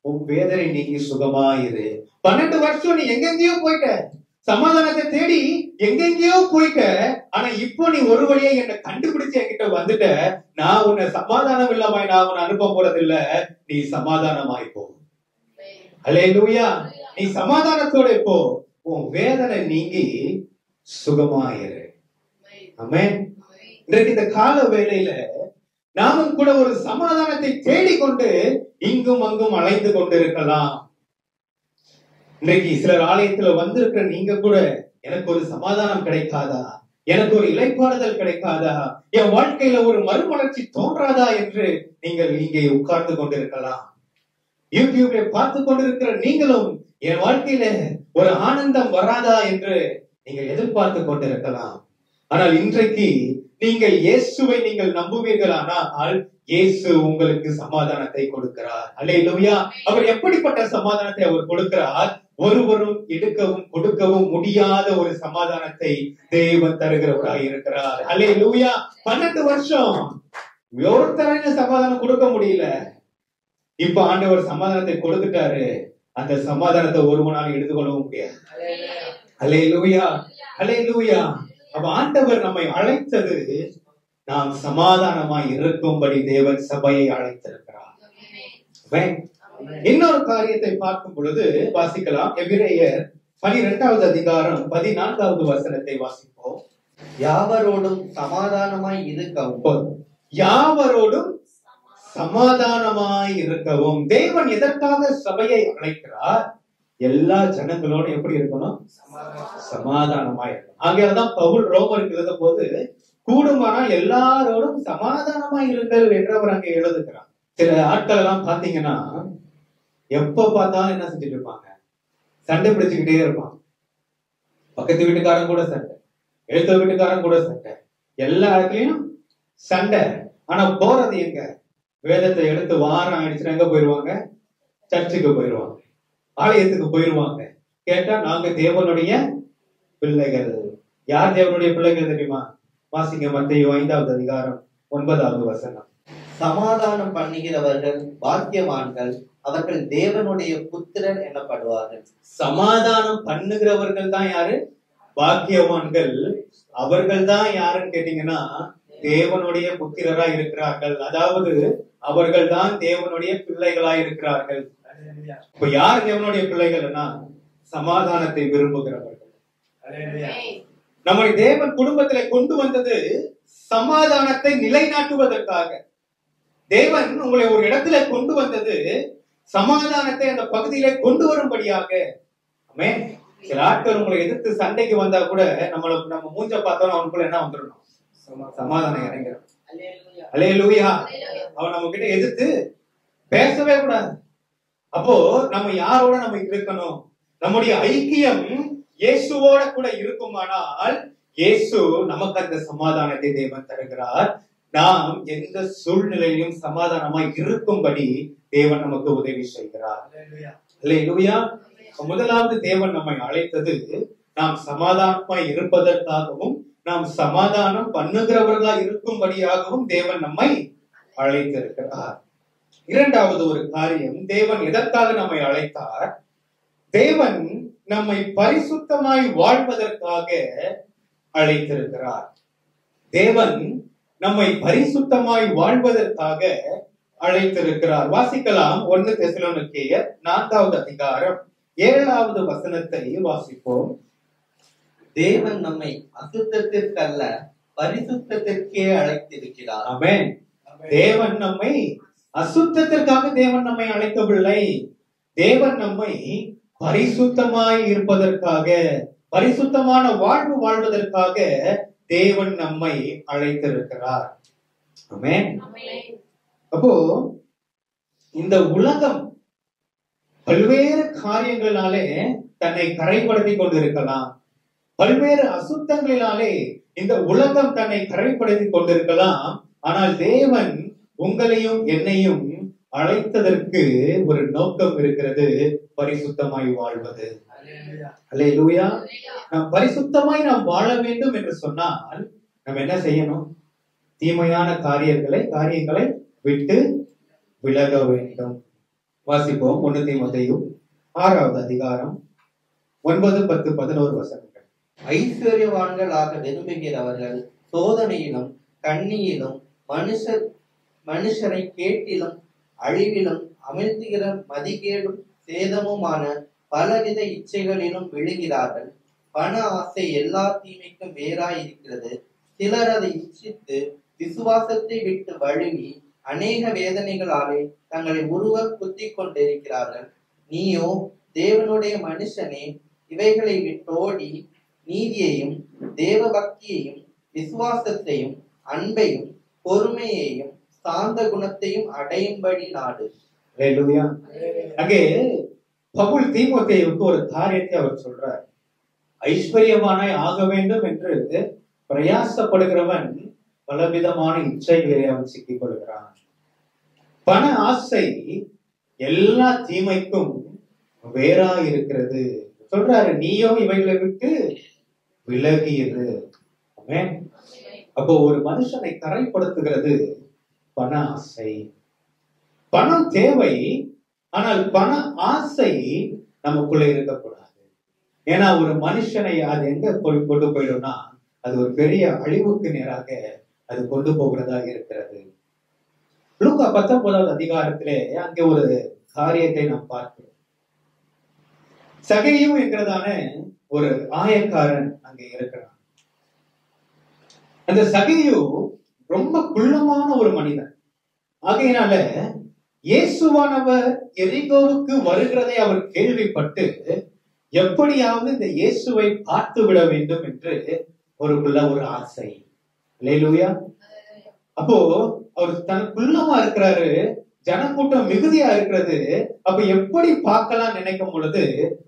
S1: உன் வேதனை நீங்கி சுகமாயிரு. 12 வருஷம் நீ எங்கெங்கயோ போயிட்ட, சமாதானத்தை தேடி எங்கெங்கயோ போயிட்ட. ஆனா இப்போ நீ ஒரு வழியா என்னை கண்டுபிடிச்சு என்கிட்ட வந்துட்ட. நான் உன்னை சமாதானம் இல்லாம நான் உன்னை அனுப்ப போறது இல்ல, நீ சமாதானமாய் போ. அல்லேலூயா. நீ சமாதானத்தோட போ, உன் வேதனை நீங்கி சுகமாயிரு. ஆமென். இன்றைக்கு இந்த கால வேளையில நாமும் கூட ஒரு சமாதானத்தை தேடிக்கொண்டு இங்கும் அங்கும் அலைந்து கொண்டிருக்கலாம். இன்றைக்கு சிலர் ஆலயத்துல வந்திருக்கிற நீங்க கூட, எனக்கு ஒரு சமாதானம் கிடைக்காதா, எனக்கு ஒரு இளைப்பாறுதல் கிடைக்காதா, என் வாழ்க்கையில ஒரு மறுமலர்ச்சி தோன்றாதா என்று நீங்கள் இங்கே உட்கார்ந்து கொண்டிருக்கலாம். யூடியூப்ல பார்த்து கொண்டிருக்கிற நீங்களும், என் வாழ்க்கையில ஒரு ஆனந்தம் வராதா என்று நீங்கள் எதிர்பார்த்து கொண்டிருக்கலாம். ஆனால் இன்றைக்கு நீங்கள் இயேசுவை நீங்கள் நம்புவீர்களானால் இயேசு உங்களுக்கு சமாதானத்தை கொடுக்கிறார். அல்லேலூயா. அவர் எப்படிப்பட்ட சமாதானத்தை அவர் கொடுக்கிறார்? ஒருவரும் எடுக்கவும் கொடுக்கவும் முடியாத ஒரு சமாதானத்தை தேவன் தருகிறவராக இருக்கிறார். அல்லேலூயா. 12 வருஷம் ஒருத்தரையும் சமாதானம் கொடுக்க முடியல. இப்ப ஆண்டவர் சமாதானத்தை கொடுத்துட்டாரு. அந்த சமாதானத்தை ஒருவனாலும் எடுத்துக்கொள்ளவும் முடியாது. அல்லேலூயா. அல்லேலூயா. அப்ப ஆண்டவர் நம்மை அழைத்தது, நாம் சமாதானமாய் இருக்கும்படி தேவன் சபையை அழைத்திருக்கிறார். இன்னொரு காரியத்தை பார்க்கும் பொழுது வாசிக்கலாம். எபிரேயர் 12வது அதிகாரம் 14வது வசனத்தை வாசிப்போம்.
S2: யாவரோடும் சமாதானமாய் இருக்கவும்.
S1: யாவரோடும் சமாதானமாய் இருக்கவும். தேவன் எதற்காக சபையை அழைக்கிறார்? எல்லா ஜனங்களோட எப்படி இருக்கணும்? சமாதானமாய் இருக்கணும். ஆகையால்தான் பவுல் ரோமருக்கு எழுத போது, கூடுமானால் எல்லாரோடும் சமாதானமாய் இருங்கள் என்று அவர் அங்கே எழுதுகிறார். சில ஆட்கள் எல்லாம் பாத்தீங்கன்னா எப்ப பார்த்தாலும் என்ன செஞ்சுட்டு இருப்பாங்க? சண்டை பிடிச்சுக்கிட்டே இருப்பாங்க. பக்கத்து வீட்டுக்காரன் கூட சண்டை, எழுத்த வீட்டுக்காரன் கூட சண்டை, எல்லா இடத்துலயும் சண்டை. ஆனா போறது எங்க? வேதத்தை எடுத்து வாரம் ஆயிடுச்சுன்னா எங்க போயிருவாங்க? சர்ச்சுக்கு போயிருவாங்க, ஆலயத்துக்கு போயிருவாங்க. கேட்டா நாங்க தேவனுடைய பிள்ளைகள். யார் தேவனுடைய பிள்ளைகள் தெரியுமா? வாசிங்க மத்தேயு 5வது அதிகாரம் 9வது வசனம்.
S2: சமாதானம் பண்ணுகிறவர்கள் பாக்கியவான்கள், அவர்கள் தேவனுடைய புத்திரர் எனப்படுவார்கள்.
S1: சமாதானம் பண்ணுகிறவர்கள் தான் யாரு? பாக்கியவான்கள். அவர்கள் தான் யாருன்னு கேட்டீங்கன்னா தேவனுடைய புத்திரரா இருக்கிறார்கள். அதாவது அவர்கள் தான் தேவனுடைய பிள்ளைகளா இருக்கிறார்கள். இப்ப யார் தேவனுடைய பிள்ளைகள்னா சமாதானத்தை விரும்புகிறவர்கள். நம்மை தேவன் குடும்பத்திலே கொண்டு வந்தது சமாதானத்தை நிலைநாட்டுவதற்காக. தேவன் உங்களை ஒரு இடத்துல கொண்டு வந்தது சமாதானத்தை அந்த பகுதியிலே கொண்டு வரும்படியாக. ஆமென். சில ஆட்கள் உங்களை எதிர்த்து சண்டைக்கு வந்தா கூட நம்ம மூஞ்ச பார்த்தோம் அவனுக்குள்ள என்ன வந்துடணும்? சமாதானம் இறங்கிறோம். அல்லேலூயா. அவன் நம்ம கிட்ட எதிர்த்து பேசவே கூடாது. அப்போ நம்ம யாரோட நம்ம இருக்கணும்? நம்முடைய ஐக்கியம் இயேசுவோட கூட இருக்குமானால் இயேசு நமக்கு அந்த சமாதானத்தை தேவன் தருகிறார். நாம் எந்த சூழ்நிலையிலும் சமாதானமாய் இருக்கும்படி தேவன் நமக்கு உதவி செய்கிறார். அல்லேலூயா. முதலாவது தேவன் நம்மை அழைத்தது நாம் சமாதானமாய் இருப்பதற்காகவும் நாம் சமாதானம் பண்ணுகிறவர்களா இருக்கும்படியாகவும் தேவன் நம்மை அழைத்திருக்கிறார். இரண்டாவது ஒரு காரியம், தேவன் எதற்காக நம்மை அழைத்தார்? தேவன் நம்மை பரிசுத்தமாய் வாழ்வதற்காக அழைத்திருக்கிறார். தேவன் நம்மை பரிசுத்தமாய் வாழ்வதற்காக அழைத்திருக்கிறார். வாசிக்கலாம். 1 தெசலோனிக்கேயர் 4வது அதிகாரம் 7வது வசனத்தை வாசிப்போம்.
S2: தேவன் நம்மை அசுத்தத்திற்கல்ல பரிசுத்தத்திற்கே அழைத்திருக்கிறார்.
S1: ஆமென். தேவன் நம்மை அசுத்தத்திற்காக தேவன் நம்மை அழைக்கவில்லை. தேவன் நம்மை பரிசுத்தமாய் இருப்பதற்காக, பரிசுத்தமான வாழ்வு வாழ்வதற்காக தேவன் நம்மை அழைத்திருக்கிறார். ஆமென். அப்போ இந்த உலகம் பல்வேறு காரியங்களினாலே தன்னை கரைப்படுத்தி கொண்டிருக்கலாம். பல்வேறு அசுத்தங்களினாலே இந்த உலகம் தன்னை கரைப்படுத்தி கொண்டிருக்கலாம். ஆனால் தேவன் உங்களையும் என்னையும் அழைத்ததற்கு ஒரு நோக்கம் இருக்கிறது, பரிசுத்தமாய் வாழ்வது. அல்லேலூயா. நாம் பரிசுத்தமாய் நாம் வாழ வேண்டும் என்று சொன்னால் நம்ம என்ன செய்யணும்? தீமையான காரியங்களை விட்டு விலக வேண்டும். வாசிப்போம். 1 தீமோத்தேயு 6வது அதிகாரம் 9, 10, 11 வசனங்கள்.
S2: ஐஸ்வர்யவான்களாக விரும்புகிறவர்கள் சோதனையிலும் கண்ணியிலும் மனுஷரை கேட்டிலும் அழிவிலும் அமிழ்த்துகிற மதிகேடும் சேதமுமான பலவித இச்சைகளிலும் விழுகிறார்கள். பண ஆசை எல்லா தீமைக்கும் வேறாயிருக்கிறது. சிலர் அதை இச்சித்து விசுவாசத்தை விட்டு வழுவி அநேக வேதனைகளாலே தங்களை உருவ குத்திக் கொண்டிருக்கிறார்கள். நீயோ தேவனுடைய மனுஷனே, இவைகளை விட்டோடி நீதியையும் தேவ பக்தியையும் விசுவாசத்தையும் அன்பையும் பொறுமையையும் சாந்த குணத்தையும் அடையும்படி நாடு.
S1: அங்கே பவுல் தீமோத்தேயுவுக்கு ஒரு காரியத்தை அவர் சொல்றார். ஐஸ்வர்யவானாய் ஆக வேண்டும் என்று பிரயாசப்படுகிறவன் பலவிதமான இச்சைகளை அவன் சிக்கிக் கொள்கிறான். பண ஆசை எல்லா தீமைக்கும் வேறா இருக்கிறது சொல்றாரு. நீயோ இவைகளை விட்டு விலகியது. அப்போ ஒரு மனுஷனை கரைப்படுத்துகிறது பண ஆசை. பணம் தேவை, ஆனால் பண ஆசை நமக்குள்ள இருக்கக்கூடாது. ஏன்னா ஒரு மனுஷனை அது எங்க கொண்டு போயிடும்னா அது ஒரு பெரிய அழிவுக்கு நேராக அது கொண்டு போகிறதா இருக்கிறது. லூக்கா 19வது அதிகாரத்திலே அங்கே ஒரு காரியத்தை நாம் பார்க்கிறோம். சகேயு என்கிறதான ஒரு ஆயக்காரன் அங்கே இருக்கிறான். அந்த சகேயு ரொம்ப குள்ளமான ஒரு மனிதன். ஆகையினால இயேசுவானவர் எரிகோவுக்கு வருகிறதை அவர் கேள்விப்பட்டு எப்படியாவது இந்த இயேசுவை பார்த்து விட வேண்டும் என்று அவருக்குள்ள ஒரு ஆசை. அல்லேலூயா. அப்போ அவர் தனக்குள்ளமா இருக்கிறாரு, ஜனக்கூட்டம் மிகுதியா இருக்கிறது. அப்ப எப்படி பார்க்கலாம் நினைக்கும் பொழுது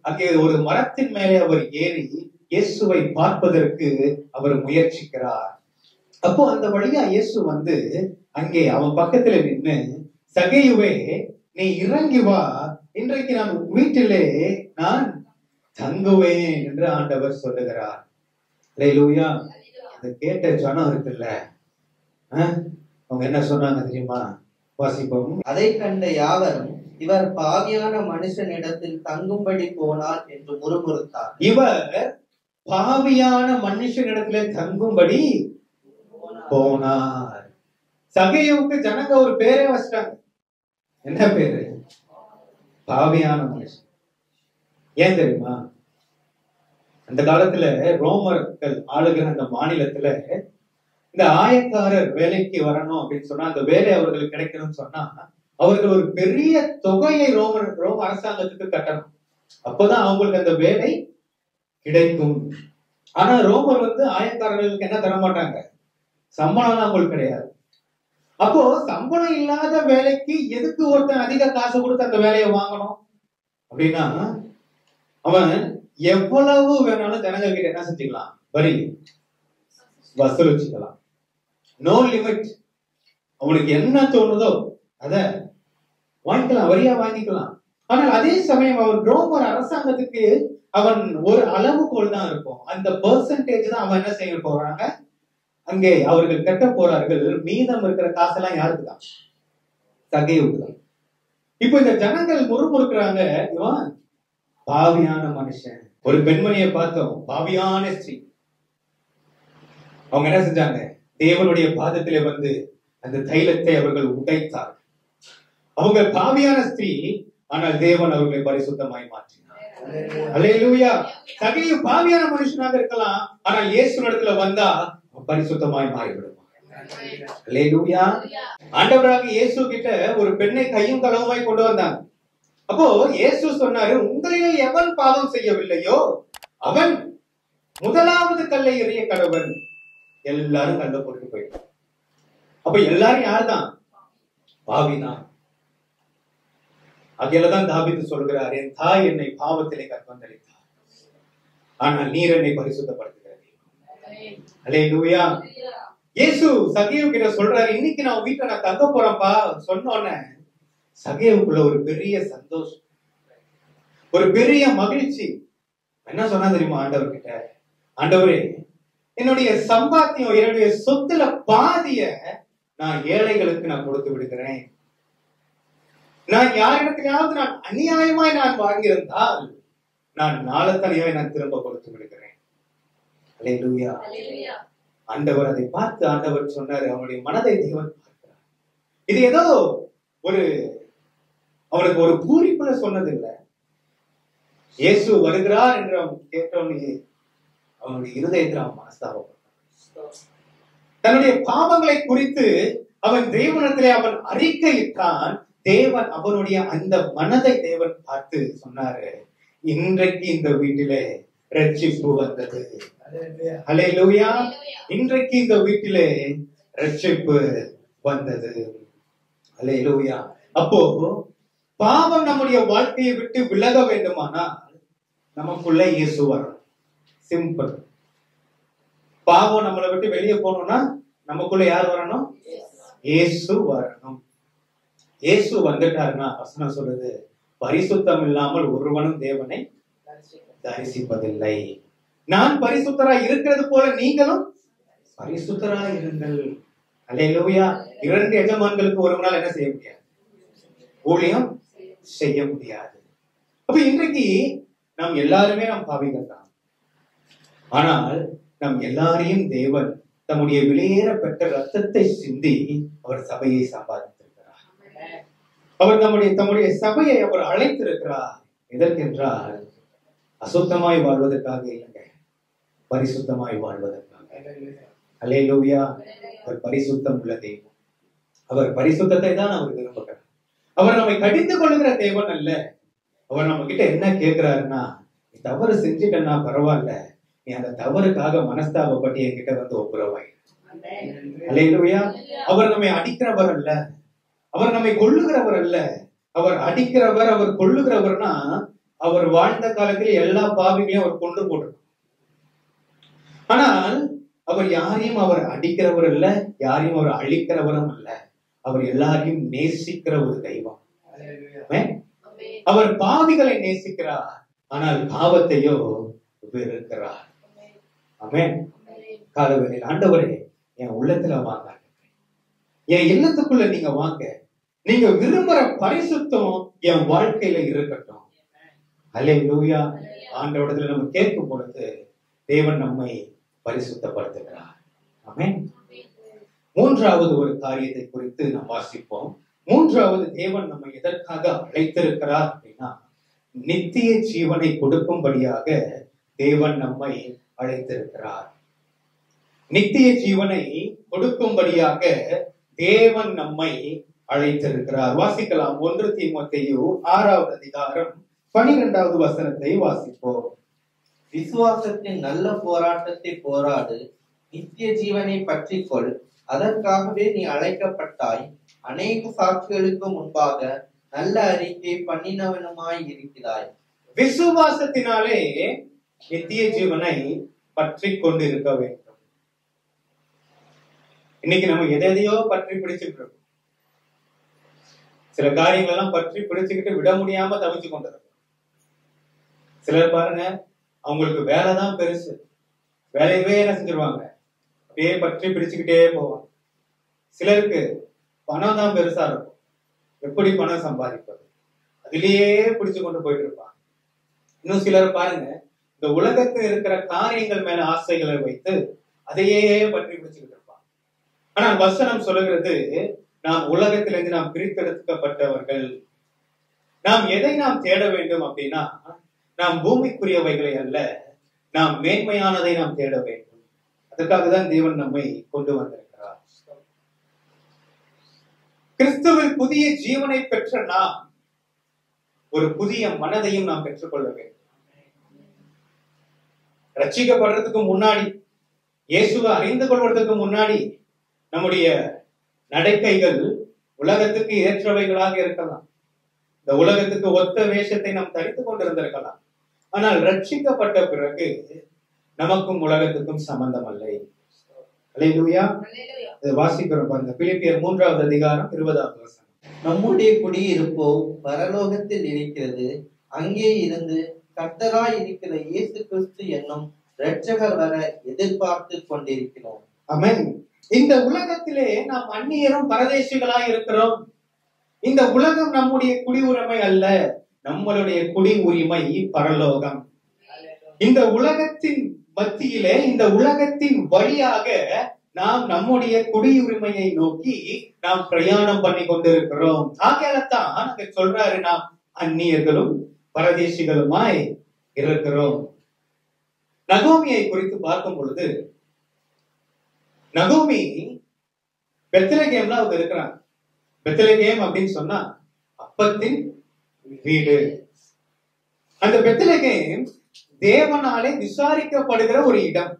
S1: அங்கே ஒரு மரத்தின் மேலே அவர் ஏறி இயேசுவை பார்ப்பதற்கு அவர் முயற்சிக்கிறார். அப்போ அந்த வழியா இயேசு வந்து அங்கே அவன் பக்கத்துல நின்று, சகேயுவே நீ இறங்கி வா, இன்றைக்கு நான் வீட்டிலே நான் தங்குவேன் என்று ஆண்டவர் சொல்லுகிறார். அல்லேலூயா. அதை கேட்ட ஜனம் இருக்குல்ல, அவங்க என்ன சொன்னாங்க தெரியுமா? வாசிப்போம்.
S2: அதை கண்ட யாவரும் இவர் பாவியான மனுஷனிடத்தில் தங்கும்படி போனார் என்று முறுமுறுத்தார்.
S1: இவர் பாவியான மனுஷனிடத்திலே தங்கும்படி போனார். சகேயுவுக்கு ஜனங்க ஒரு பேரே வச்சிட்டாங்க. என்ன பேரு? பாவியான மனுஷன். ஏன் தெரியுமா? அந்த காலத்துல ரோமர்கள் ஆளுகிற அந்த மாநிலத்துல இந்த ஆயக்காரர் வேலைக்கு வரணும் அப்படின்னு சொன்னா, அந்த வேலை அவர்களுக்கு கிடைக்கணும்னு சொன்னா அவர்கள் ஒரு பெரிய தொகையை ரோம அரசாங்கத்துக்கு கட்டணும். அப்பதான் அவங்களுக்கு அந்த வேலை கிடைக்கும். ஆனா ரோமர் ஆயக்காரர்களுக்கு என்ன தர மாட்டாங்க, சம்பளம் அவங்களுக்கு கிடையாது. அப்போ சம்பளம் இல்லாத வேலைக்கு எதுக்கு ஒருத்தன் அதிக காசு கொடுத்து அந்த வேலையை வாங்கணும் அப்படின்னா, அவன் எவ்வளவு வேணாலும் ஜனங்கள் கிட்ட என்ன செஞ்சுக்கலாம், வரி வசூலிச்சுக்கலாம். No limit. அவனுக்கு என்ன தோணுதோ அத வாங்கிக்கலாம், வரியா வாங்கிக்கலாம். ஆனால் அதே சமயம் அவன் ரோமர் அரசாங்கத்துக்கு அவன் ஒரு அளவுகோல் தான் இருக்கும். அந்த பெர்சன்டேஜ் தான் அவன் என்ன செய்ய போறாங்க, அங்கே அவர்கள் கட்ட போறார்கள். மீதம் இருக்கிற காசெல்லாம் யாருக்கு தான், சகைவுக்கு தான். இப்ப இந்த ஜனங்கள் முறுமுறுக்கிறாங்க, இவன் பாவியான மனுஷன். ஒரு பெண்மணியை பார்த்தோம், பாவியான ஸ்ரீ. அவங்க என்ன செஞ்சாங்க, தேவனுடைய பாதத்திலே அந்த தைலத்தை அவர்கள் உடைத்தார். அவங்க பாவியான ஸ்திரீ, ஆனால் தேவன் அவர்களை பரிசுத்தமாய் மாற்றினார். அல்லேலூயா. சகையு பாவியான மனுஷனாக இருக்கலாம், ஆனால் இயேசுவிடத்துல வந்தா பரிசுத்தமாய் மாறிவிடுவார். அல்லேலூயா. ஆண்டவராக இயேசு கிட்ட ஒரு பெண்ணை கையும் களவுமாய் கொண்டு வந்தாங்க. அப்போ இயேசு சொன்னாரு, உங்களில் எவன் பாவம் செய்யவில்லையோ அவன் முதலாவது கல்லை எறிய கடவன். எல்லாரும் கல்ல போட்டு போயிட்டான். அப்ப எல்லாரும் யாருதான், பாவிதான். அதிலதான் தாவீது சொல்கிறார், என் தாய் என்னை பாவத்திலே கற்பந்தளித்தார், ஆனால் நீர் என்னை பரிசுத்தப்படுத்துகிறது. அல்லேலூயா. இயேசு சகேவு கிட்ட சொல்றாரு, இன்னைக்கு நான் வீட்டுல நான் தங்க போறேன்ப்பா சொன்னோன்ன சகேவுக்குள்ள ஒரு பெரிய சந்தோஷம், ஒரு பெரிய மகிழ்ச்சி. என்ன சொன்னா தெரியுமா ஆண்டவர் கிட்ட, ஆண்டவரே என்னுடைய சம்பாத்தியம், என்னுடைய சொத்துல பாதிய நான் ஏழைகளுக்கு நான் கொடுத்து விடுகிறேன். நான் யாரிடத்திலாவது நான் அநியாயமாய் நான் வாங்கியிருந்தால் நான் நாளத்தனையாய் நான் திரும்ப கொடுத்து விடுகிறேன். அல்லேலூயா. ஆண்டவர் அதை பார்த்து ஆண்டவர் சொன்னாரு, அவனுடைய மனதை தேவன் பார்க்கிறார். இது ஏதோ ஒரு அவனுக்கு ஒரு பூரிப்புல சொன்னது இல்லை. இயேசு வருகிறார் என்று அவன் கேட்டவனே அவனுடைய இருதயத்தில் அவன் மனஸ்தாபப்பட்டான். தன்னுடைய பாவங்களை குறித்து அவன் தேவனிடத்திலே அவன் அறிக்கையிட்டான். தேவன் அவனுடைய அந்த மனதை தேவன் பார்த்து சொன்னாரு, இன்றைக்கு இந்த வீட்டிலே ரட்சிப்பு வந்தது. அல்லேலூயா. இன்றைக்கு இந்த வீட்டிலே ரட்சிப்பு வந்தது. அல்லேலூயா. அப்போ பாவம் நம்முடைய வாழ்க்கையை விட்டு விலக வேண்டுமானால் நமக்குள்ள இயேசு வரணும். சிம்பிள். பாவம் நம்மளை விட்டு வெளியே போகணும்னா நமக்குள்ள யார் வரணும், இயேசு வரணும். இயேசு வந்துட்டாருன்னா வசனம் சொல்றது, பரிசுத்தம் இல்லாமல் ஒருவனும் தேவனை தரிசிப்பதில்லை. நான் பரிசுத்தராய் இருக்கிறது போல நீங்களும் பரிசுத்தராய் இருங்கள். அல்லேலூயா. 2 எஜமான்களுக்கு ஒருவனால் என்ன செய்ய முடியாது, ஊழியம் செய்ய முடியாது. அப்ப இன்றைக்கு நாம் எல்லாருமே நாம் பாவிகள் தான். ஆனால் நம் எல்லாரையும் தேவன் தம்முடைய விலையேற பெற்ற ரத்தத்தை சிந்தி அவர் சபையை சம்பாதித்திருக்கிறார். அவர் தம்முடைய சபையை அவர் அழைத்திருக்கிறார். எதற்கென்றால் அசுத்தமாய் வாழ்வதற்காக இல்லைங்க, பரிசுத்தமாய் வாழ்வதற்காக. அல்லேலூயா. அவர் பரிசுத்தம் உள்ள தெய்வம். அவர் பரிசுத்தத்தை தான் அவர் விரும்புகிறார். அவர் நம்மை கடிந்து கொள்ளுகிற தேவன் அல்ல. அவர் நம்ம கிட்ட என்ன கேட்கிறாருன்னா, நீ தவறு செஞ்சுட்டா பரவாயில்ல, நீ அந்த தவறுக்காக மனஸ்தாபப்பட்டு என்கிட்ட ஒப்புரவாய். அல்லேலூயா. அவர் நம்மை அடிக்கிறவர் அல்ல, அவர் நம்மை கொள்ளுகிறவர் அல்ல. அவர் அடிக்கிறவர், அவர் கொள்ளுகிறவர்னா அவர் வாழ்ந்த காலத்தில் எல்லா பாவிகளையும் அவர் கொண்டு போட்டிருக்கார். ஆனால் அவர் யாரையும் அவர் அடிக்கிறவர் அல்ல, யாரையும் அவர் அழிக்கிறவரும் அல்ல. அவர் எல்லாரையும் நேசிக்கிற ஒரு தெய்வம். அவர் பாவிகளை நேசிக்கிறார், ஆனால் பாவத்தையோ வெறுக்கிறார். ஆமென். காலவெளியில் ஆண்டவரே என் உள்ளத்துல வாங்க, என் இல்லத்துக்குள்ள நீங்க வாங்க, நீங்க விரும்புற பரிசுத்தம் என் வாழ்க்கையில இருக்கட்டும். அல்லேலூயா. ஆண்டவரிடத்துல நம்ம கேட்கும் பொழுது தேவன் நம்மை பரிசுத்தப்படுத்துகிறார். ஆமென். 3வது ஒரு காரியத்தை குறித்து நாம் வாசிப்போம். 3வது தேவன் நம்மை எதற்காக அழைத்திருக்கிறார் அப்படின்னா, நித்திய ஜீவனை கொடுக்கும்படியாக தேவன் நம்மை அழைத்திருக்கிறார். நித்திய ஜீவனை கொடுக்கும்படியாக தேவன் நம்மை அழைத்திருக்கிறார். வாசிக்கலாம். 1 தீமோத்தேயு 6வது அதிகாரம் 12வது வசனத்தை வாசிப்போம்.
S2: விசுவாசத்தின் நல்ல போராட்டத்தை போராடு, நித்திய ஜீவனை பற்றிக்கொள், அதற்காகவே நீ அழைக்கப்பட்டாய், அநேக சாட்சிகளுக்கு முன்பாக நல்ல அறிக்கை பண்ணினவனுமாய் இருக்கிறாய்.
S1: விசுவாசத்தினாலே நித்திய ஜீவனை பற்றி கொண்டு இருக்க வேண்டும். இன்னைக்கு நம்ம எதையோ பற்றி பிடிச்சுட்டு இருக்கோம். சில காரியங்கள் எல்லாம் பற்றி பிடிச்சுக்கிட்டு விட முடியாம தவிச்சு கொண்டிருக்கோம். சிலர் பாருங்க, அவங்களுக்கு வேலைதான் பெருசு, வேலையவே என்ன செஞ்சிருவாங்க, அப்படியே பற்றி பிடிச்சுக்கிட்டே போவாங்க. சிலருக்கு பணம் தான் பெருசா இருக்கும், எப்படி பணம் சம்பாதிப்பது, அதிலேயே பிடிச்சு கொண்டு போயிட்டு இருப்பாங்க. இன்னும் சிலர் பாருங்க, இந்த உலகத்தில் இருக்கிற காரியங்கள் மேல ஆசைகளை வைத்து அதையே பற்றி பிடிச்சுக்கிட்டு இருப்பாங்க. ஆனால் வசனம் சொல்லுகிறது, நாம் உலகத்திலிருந்து நாம் பிரித்தெடுக்கப்பட்டவர்கள். நாம் எதை நாம் தேட வேண்டும் அப்படின்னா, நாம் பூமிக்குரியவைகளை அல்ல, நாம் மேன்மையானதை நாம் தேட வேண்டும். அதற்காக தான் தேவன் நம்மை கொண்டு வந்திருக்கிறார். கிறிஸ்துவில் புதிய ஜீவனை பெற்ற நாம் ஒரு புதிய மனதையும் நாம் பெற்றுக்கொள்ள வேண்டும். ரட்சிக்கப்படுறதுக்கு முன்னாடி, இயேசுவை அறிந்து கொள்வதற்கு முன்னாடி நம்முடைய நடக்கைகள் உலகத்துக்கு ஏற்றவைகளாக இருக்கலாம். இந்த உலகத்துக்கு ஒத்த வேஷத்தை நாம் தரித்துக் கொண்டிருந்திருக்கலாம். ஆனால் ரட்சிக்கப்பட்ட பிறகு நமக்கும் உலகத்துக்கும் சம்பந்தம் அல்ல. அல்லேலூயா. வாசிக்கிறோம் பாருங்க, பிலிப்பியர் 3வது அதிகாரம் 20வது வசனம்.
S2: நம்முடைய குடியிருப்போ பரலோகத்தில் இருக்கிறது, அங்கே இருந்து கர்த்தராய் இருக்கிற இயேசு கிறிஸ்து என்னும் இரட்சகர் வர எதிர்பார்த்து கொண்டிருக்கிறோம்.
S1: ஆமென். இந்த உலகத்திலே நாம் அந்நியரும் பரதேசிகளாய் இருக்கிறோம். இந்த உலகம் நம்முடைய குடியுரிமை அல்ல, நம்மளுடைய குடி உரிமை பரலோகம். இந்த உலகத்தின் மத்தியிலே, இந்த உலகத்தின் வழியாக நாம் நம்முடைய குடியுரிமையை நோக்கி நாம் பிரயாணம் பண்ணி கொண்டிருக்கிறோம். ஆகையால்தான் அங்க சொல்றாரு, நாம் அந்நியர்களும் பரதேசிகளுமாய் இருக்கிறோம். நகோமியை குறித்து பார்க்கும் பொழுது, நகோமி பெத்லகேம்ல அவங்க இருக்கிறாங்க. பெத்லகேம் அப்படின்னு சொன்னா அப்பத்தின் வீடு. அந்த பெத்லகேம் தேவனாலே விசாரிக்கப்படுகிற ஒரு இடம்.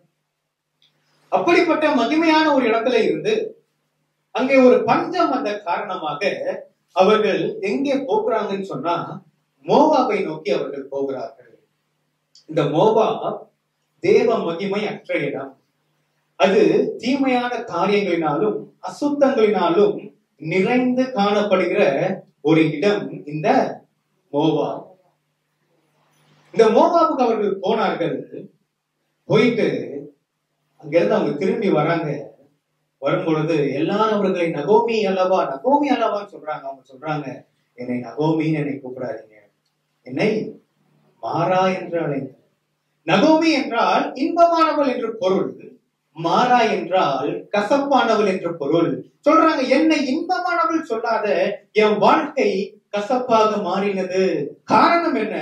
S1: அப்படிப்பட்ட மகிமையான ஒரு இடத்துல இருந்து அங்கே ஒரு பஞ்சம் வந்த காரணமாக அவர்கள் எங்கே போகிறாங்கன்னு சொன்னா மோவாபை நோக்கி அவர்கள் போகிறார்கள். இந்த மோவாப் தேவ மகிமை அற்ற இடம். அது தீமையான காரியங்களினாலும் அசுத்தங்களினாலும் நிறைந்து காணப்படுகிற ஒரு இடம் இந்த மோவாப். இந்த மோவாபுக்கு அவர்கள் போனார்கள். போயிட்டு அங்கிருந்து அவங்க திரும்பி வராங்க. வரும்பொழுது எல்லாரும் அவர்களை நகோமி அல்லவா, நகோமி அல்லவான்னு சொல்றாங்க. அவங்க சொல்றாங்க, என்னை நகோமின்னு என்னை கூப்பிடாதீங்க, என்னை மாறா என்று அழைங்க. நகோமி என்றால் இன்பமானவள் என்று பொருள், மாறா என்றால் கசப்பானவள் என்று பொருள். சொல்றாங்க, என்னை இன்பமானவள் சொல்லாத, என் வாழ்க்கை கசப்பாக மாறினது. காரணம் என்ன?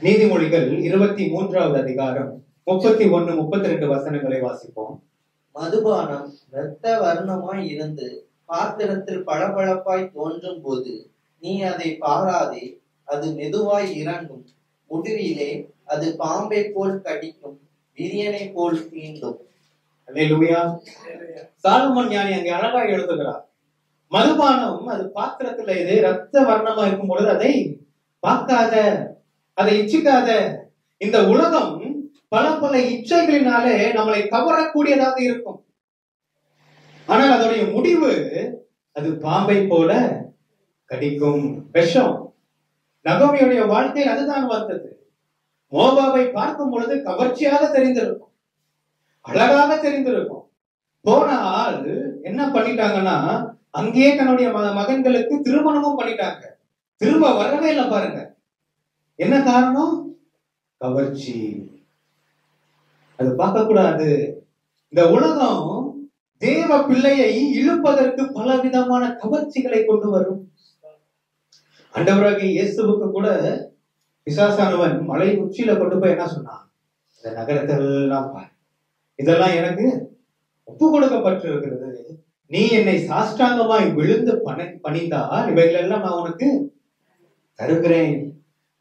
S1: நீதிமொழிகள் 23வது அதிகாரம் 31, 32 வசனங்களை வாசிப்போம்.
S2: மதுபானம் இரத்த வர்ணமாய் இருந்து பாத்திரத்தில் பளபளப்பாய் தோன்றும் போது நீ அதை பாராதே, அது மெதுவாய் இறங்கும். முடிவிலே அது பாம்பை போல் கடிக்கும், விரியனை போல் தீண்டும்.
S1: அல்லேலூயா. சாலமோன் ஞானி அங்கே அழகா எழுதுகிறார், மதுபானம் அது பாத்திரத்துல இது ரத்த வர்ணமா இருக்கும் பொழுது அதை பார்க்காத, அதை இச்சிக்காத. இந்த உலகம் பல பல இச்சைகளினாலே நம்மளை கவரக்கூடியதாக இருக்கும். ஆனால் அதோடைய முடிவு அது பாம்பை போல கடிக்கும், விஷம். நகோமியுடைய வாழ்க்கையில் அதுதான் வந்தது. மோவாபை பார்க்கும் பொழுது கவர்ச்சியாக தெரிந்திருக்கும், அழகாக தெரிந்திருக்கும். போன ஆள் என்ன பண்ணிட்டாங்கன்னா, அங்கேயே தன்னுடைய மகன்களுக்கு திருமணமும் பண்ணிட்டாங்க. திரும்ப வரவே இல்லை பாருங்க. என்ன காரணம்? கவர்ச்சி. அது பார்க்க கூடாது. இந்த உலகம் தேவ பிள்ளையை இழுப்பதற்கு பல விதமான கவர்ச்சிகளை கொண்டு வரும். ஆண்டவராகிய இயேசுவுக்கு கூட பிசாசானவன் மலை உச்சியில கொண்டு போய் என்ன சொன்னான்? இந்த நகரத்தெல்லாம் பார், இதெல்லாம் எனக்கு ஒப்பு கொடுக்கப்பட்டிருக்கிறது. நீ என்னை சாஷ்டாங்கமாய் விழுந்து பணிந்தால் இவைகள் எல்லாம் நான் உனக்கு தருகிறேன்.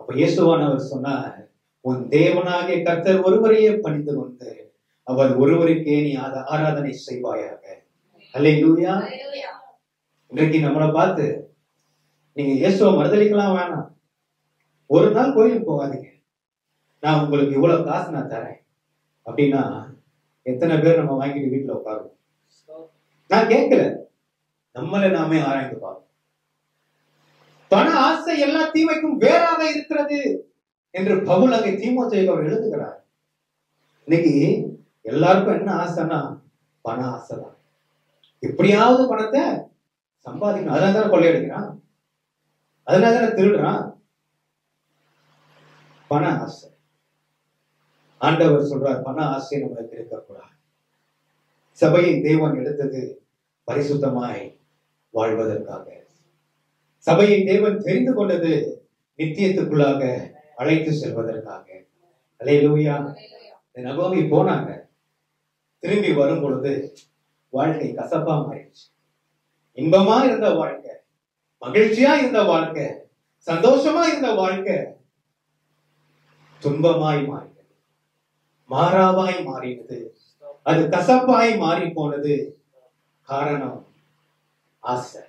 S1: அப்ப இயேசுவானவர் சொன்னார், உன் தேவனாகிய கர்த்தர் ஒருவரையே பணிந்து கொண்டு அவர் ஒருவருக்கே நீ ஆராதனை செய்வாயாக. அல்லேலூயா. இன்றைக்கு நம்மளை பார்த்து நீங்க இயேசுவை மறுதலிக்கலாம் வேணாம். ஒரு நாள் கோயிலுக்கு போகாதீங்க, நான் உங்களுக்கு இவ்வளவு காசு நான் தரேன் அப்படின்னா எத்தனை பேர் நம்ம வாங்கிட்டு வீட்டுல உட்காருவோம்? நான் கேட்கல, நம்மளை நாமே ஆராய்ந்து பார்ப்போம். பண ஆசை எல்லா தீமைக்கும் வேறாக இருக்கிறது என்று பவுல் அங்கே தீமோத்தேயுக்கு அவர் எழுதுகிறார். இன்னைக்கு எல்லாருக்கும் என்ன ஆசைன்னா பண ஆசைதான். எப்படியாவது பணத்தை சம்பாதிக்கணும். அதனால தானே கொள்ளையடிக்கிறான், அதனால தானே திருடுறான். பண ஆசை. ஆண்டவர் சொல்றார், பண ஆசை நம்மளுக்கு இருக்கக்கூடாது. சபையை தேவன் எடுத்தது பரிசுத்தமாய் வாழ்வதற்காக. சபையை தேவன் தெரிந்து கொண்டது நித்தியத்துக்குள்ளாக அழைத்து செல்வதற்காக. அல்லேலூயா. நகோமி போனாங்க, திரும்பி வரும் பொழுது வாழ்க்கை கசப்பா மாறிடுச்சு. இன்பமா இருந்த வாழ்க்கை, மகிழ்ச்சியா இருந்த வாழ்க்கை, சந்தோஷமா இருந்த வாழ்க்கை துன்பமாய் மாறினது, மாறாவாய் மாறினது, அது கசப்பாய் மாறி போனது. காரணம் ஆசை.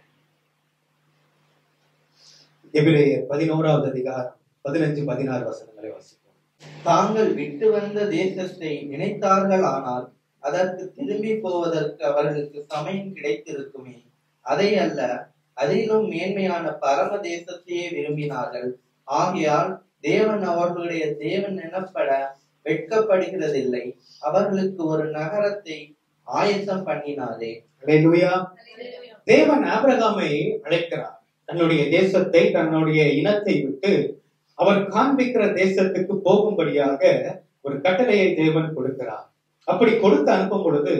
S1: எபிரேயர் 11வது அதிகாரம் 15-16 வசனங்களை வாசிப்போம்.
S2: தாங்கள் விட்டு வந்த தேசத்தை நினைத்தார்கள், ஆனால் அதற்கு திரும்பி போவதற்கு அவர்களுக்கு சமயம் கிடைத்திருக்குமே. அதை அல்ல, அதிலும் மேன்மையான பரம தேசத்தையே விரும்பினார்கள். ஆகையால் தேவன் அவர்களுடைய தேவன் எனப்பட வெட்கப்படுகிறதில்லை. அவர்களுக்கு ஒரு நகரத்தை ஆயத்தம் பண்ணினாரே.
S1: அல்லேலூயா. தேவன் ஆபிரகாமை அழைக்கிறார். தன்னுடைய தேசத்தை, தன்னுடைய இனத்தை விட்டு அவர் காண்பிக்கிற தேசத்துக்கு போகும்படியாக ஒரு கட்டளையை தேவன் கொடுக்கிறார். அப்படி கொடுத்து அனுப்பும் பொழுது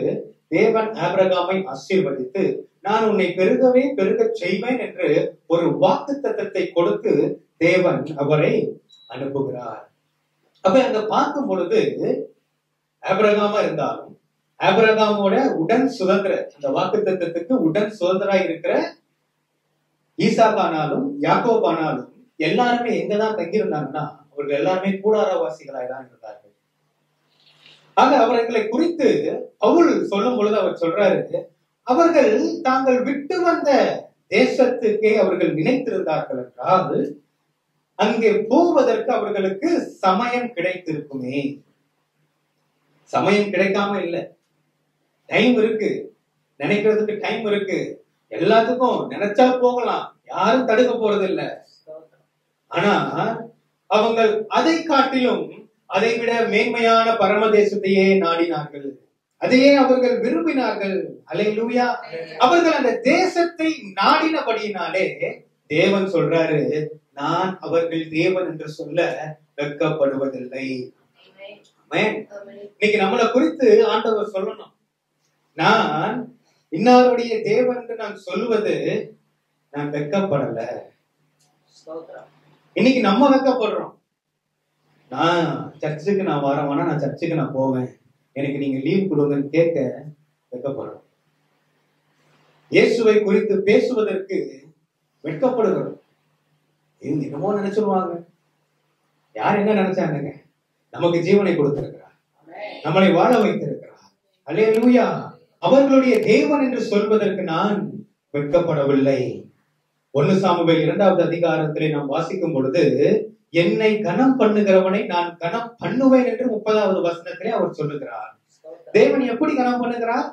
S1: தேவன் ஆபிரகாமை ஆசீர்வதித்து, நான் உன்னை பெருகவே பெருக செய்வேன் என்று ஒரு வாக்குத்தத்தத்தை கொடுத்து தேவன் அவரை அனுப்புகிறார். அப்ப அங்க பார்க்கும் பொழுது ஆபிரகாமா இருந்தாலும் ஆபிரகாமோட உடன் சுதந்திர, அந்த வாக்குத்தத்தத்துக்கு உடன் சுதந்திரா இருக்கிற ஈசாக்கானாலும் யாக்கோபானாலும் எல்லாருமே எங்கதான் தங்கியிருந்தாங்கன்னா அவர்கள் எல்லாருமே கூடாரவாசிகளாய் தான் இருந்தார்கள். ஆக அவர்களை குறித்து பவுல் சொல்லும் பொழுது அவர் சொல்றாரு, அவர்கள் தாங்கள் விட்டு வந்த தேசத்துக்கே அவர்கள் நினைத்திருந்தார்கள் என்றால் அங்கே போவதற்கு அவர்களுக்கு சமயம் கிடைத்திருக்குமே. சமயம் கிடைக்காம இல்லை, டைம் இருக்கு, நினைக்கிறதுக்கு டைம் இருக்கு, எல்லாத்துக்கும் நினைச்சா போகலாம், யாரும் தடுக்க போறது இல்லை. ஆனா அவங்க அதை காட்டிலும் அதை விட மேன்மையான பரமதேசத்தையே நாடினார்கள், அதையே அவர்கள் விரும்பினார்கள். அல்லேலூயா. அவர்கள் அந்த தேசத்தை நாடினபடியினாலே தேவன் சொல்றாரு, நான் அவர்கள் தேவன் என்று சொல்ல வெட்கப்படுவதில்லை. இன்னைக்கு நம்மளை குறித்து ஆண்டவர் சொல்லணும், நான் இன்னாருடைய தேவன் என்று நான் சொல்லுவது நான் வெட்கப்படல. இன்னைக்கு நம்ம வெட்கப்படுறோம். நான் சர்ச்சுக்கு நான் வரவேனா, நான் சர்ச்சுக்கு நான் போவேன், எனக்கு நீங்க லீவ் கொடுங்கன்னு கேட்க வெட்கப்படுறோம். இயேசுவை குறித்து பேசுவதற்கு வெட்கப்படுகிறோம். இவங்க என்னமோ நினைச்சிருவாங்க. யார் என்ன நினைச்சாங்க? நமக்கு ஜீவனை கொடுத்திருக்கிறார், நம்மளை வாழ வைத்திருக்கிறார். அல்லேலூயா. அவர்களுடைய தேவன் என்று சொல்வதற்கு நான் வெட்கப்படவில்லை. 1 சாமுவேல் 2வது அதிகாரத்திலே நாம் வாசிக்கும் பொழுது, என்னை கனம் பண்ணுகிறவனை நான் கனம் பண்ணுவேன் என்று 30வது வசனத்திலே அவர் சொல்லுகிறார். தேவன் எப்படி கனம் பண்ணுகிறார்?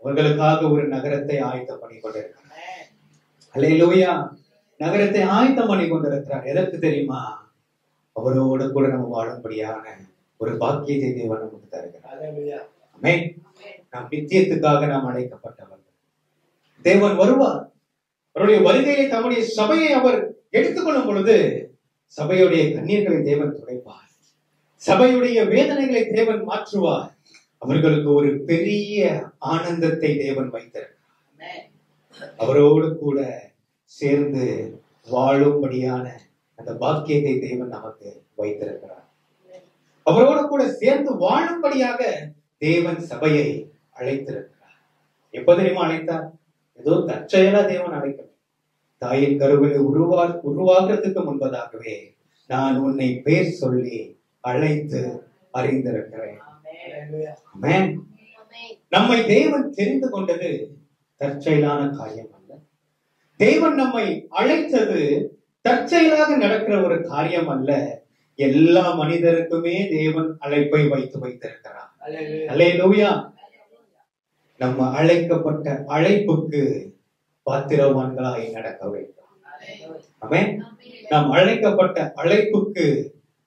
S1: அவர்களுக்காக ஒரு நகரத்தை ஆயத்தம் பண்ணி கொண்டிருக்கிறார். அல்லேலூயா. நகரத்தை ஆயத்தம் பண்ணி கொண்டிருக்கிறார். எதற்கு தெரியுமா? அவரோடு கூட நம்ம வாழும்படியான ஒரு பாக்கியத்தை தேவன் நமக்கு தருகிறார். ஆமென். நாம் நித்தியத்துக்காக நாம் அழைக்கப்பட்டவர்கள். தேவன் வருவார். அவருடைய வருகையை, தம்முடைய சபையை அவர் எடுத்துக்கொள்ளும் பொழுது சபையுடைய கண்ணீர்களை தேவன் துடைப்பார், சபையுடைய வேதனைகளை தேவன் மாற்றுவார். அவர்களுக்கு ஒரு பெரிய ஆனந்தத்தை தேவன் வைத்திருக்கிறார். அவரோடு கூட சேர்ந்து வாழும்படியான அந்த பாக்கியத்தை தேவன் நமக்கு வைத்திருக்கிறார். அவரோட கூட சேர்ந்து வாழும்படியாக தேவன் சபையை அழைத்திருக்கிறார். எப்ப தெரியுமா அழைத்தார்? ஏதோ தற்செயலா தேவன் அழைக்கல. தாயின் கருவிலை உருவாகிறதுக்கு முன்பதாகவே நான் உன்னை பேர் சொல்லி அழைத்து அறிந்திருக்கிறேன். நம்மை தேவன் தெரிந்து கொண்டது தற்செயலான காரியம் அல்ல. தேவன் நம்மை அழைத்தது தற்செயலாக நடக்கிற ஒரு காரியம் அல்ல. எல்லா மனிதருக்குமே தேவன் அழைப்பை வைத்து வைத்திருக்கிறார். அல்லேலூயா. நம்ம அழைக்கப்பட்ட அழைப்புக்கு பாத்திரவான்களாய் நடக்க வேண்டும். ஆமென். நாம் அழைக்கப்பட்ட அழைப்புக்கு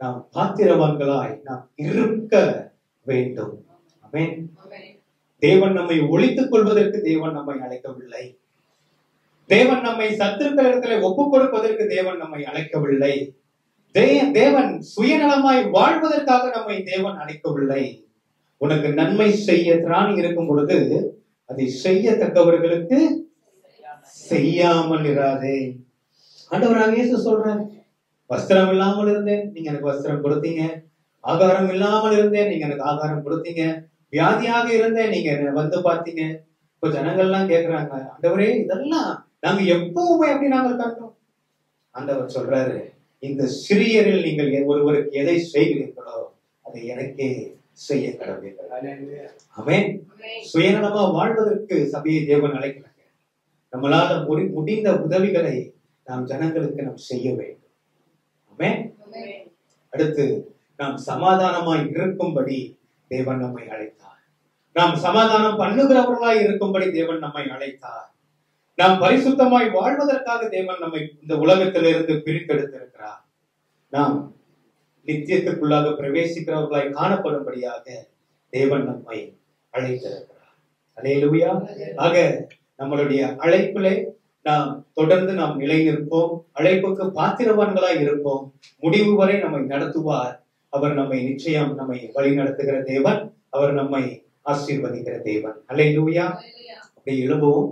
S1: நாம் பாத்திரவான்களாய் நாம் இருக்க வேண்டும். ஆமென். தேவன் நம்மை ஒழித்துக் கொள்வதற்கு தேவன் நம்மை அழைக்கவில்லை. தேவன் நம்மை சத்துருக்களிடத்திலே ஒப்புக் கொடுப்பதற்கு தேவன் நம்மை அழைக்கவில்லை. தேவன் சுயநலமாய் வாழ்வதற்காக நம்மை தேவன் அழைக்கவில்லை. உனக்கு நன்மை செய்ய திராணி இருக்கும் பொழுது அதை செய்யத்தக்கவர்களுக்கு செய்யாமல் இராதே. ஆண்டவராக இயேசு சொல்றார், வஸ்திரம் இல்லாமல் இருந்தேன், நீங்க எனக்கு வஸ்திரம் கொடுத்தீங்க. ஆகாரம் இல்லாமல் இருந்தேன், நீங்க எனக்கு ஆகாரம் கொடுத்தீங்க. வியாதியாக இருந்தேன், நீங்க வந்து பார்த்தீங்க. இப்ப ஜனங்கள்லாம் கேக்குறாங்க, ஆண்டவரே இதெல்லாம் நாங்க எப்பவுமே அப்படி நாங்கள் கண்டோம். ஆண்டவர் சொல்றாரு, இந்த சிறியரில் நீங்கள் ஒருவருக்கு எதை செய்கிறீர்களோ அதை எனக்கே செய்ய கடவுள். ஆமென். சுயநலமா வாழ்வதற்கு சபையை தேவன் அழைக்கிறாங்க. நம்மளால முடிந்த உதவிகளை நாம் ஜனங்களுக்கு நாம் செய்ய வேண்டும். ஆமென். அடுத்து நாம் சமாதானமாய் இருக்கும்படி தேவன் நம்மை அழைத்தார். நாம் சமாதானம் பண்ணுகிறவர்களாய் இருக்கும்படி தேவன் நம்மை அழைத்தார். நாம் பரிசுத்தமாய் வாழ்வதற்காக தேவன் நம்மை இந்த உலகத்திலிருந்து பிரித்தெடுத்திருக்கிறார். நாம் நித்தியத்துக்குள்ளாக பிரவேசிக்கிறவர்களாய் காணப்படும்படியாக தேவன் நம்மை அழைத்திருக்கிறார். அல்லேலூயா. ஆக நம்மளுடைய அழைப்பிலே நாம் தொடர்ந்து நாம் நிலை நிற்போம். அழைப்புக்கு பாத்திரவான்களாய் இருப்போம். முடிவு வரை நம்மை நடத்துவார். அவர் நம்மை நிச்சயம் நம்மை வழி நடத்துகிற தேவன். அவர் நம்மை ஆசீர்வதிக்கிற தேவன். அல்லேலூயா. அப்படி எழுவோம்.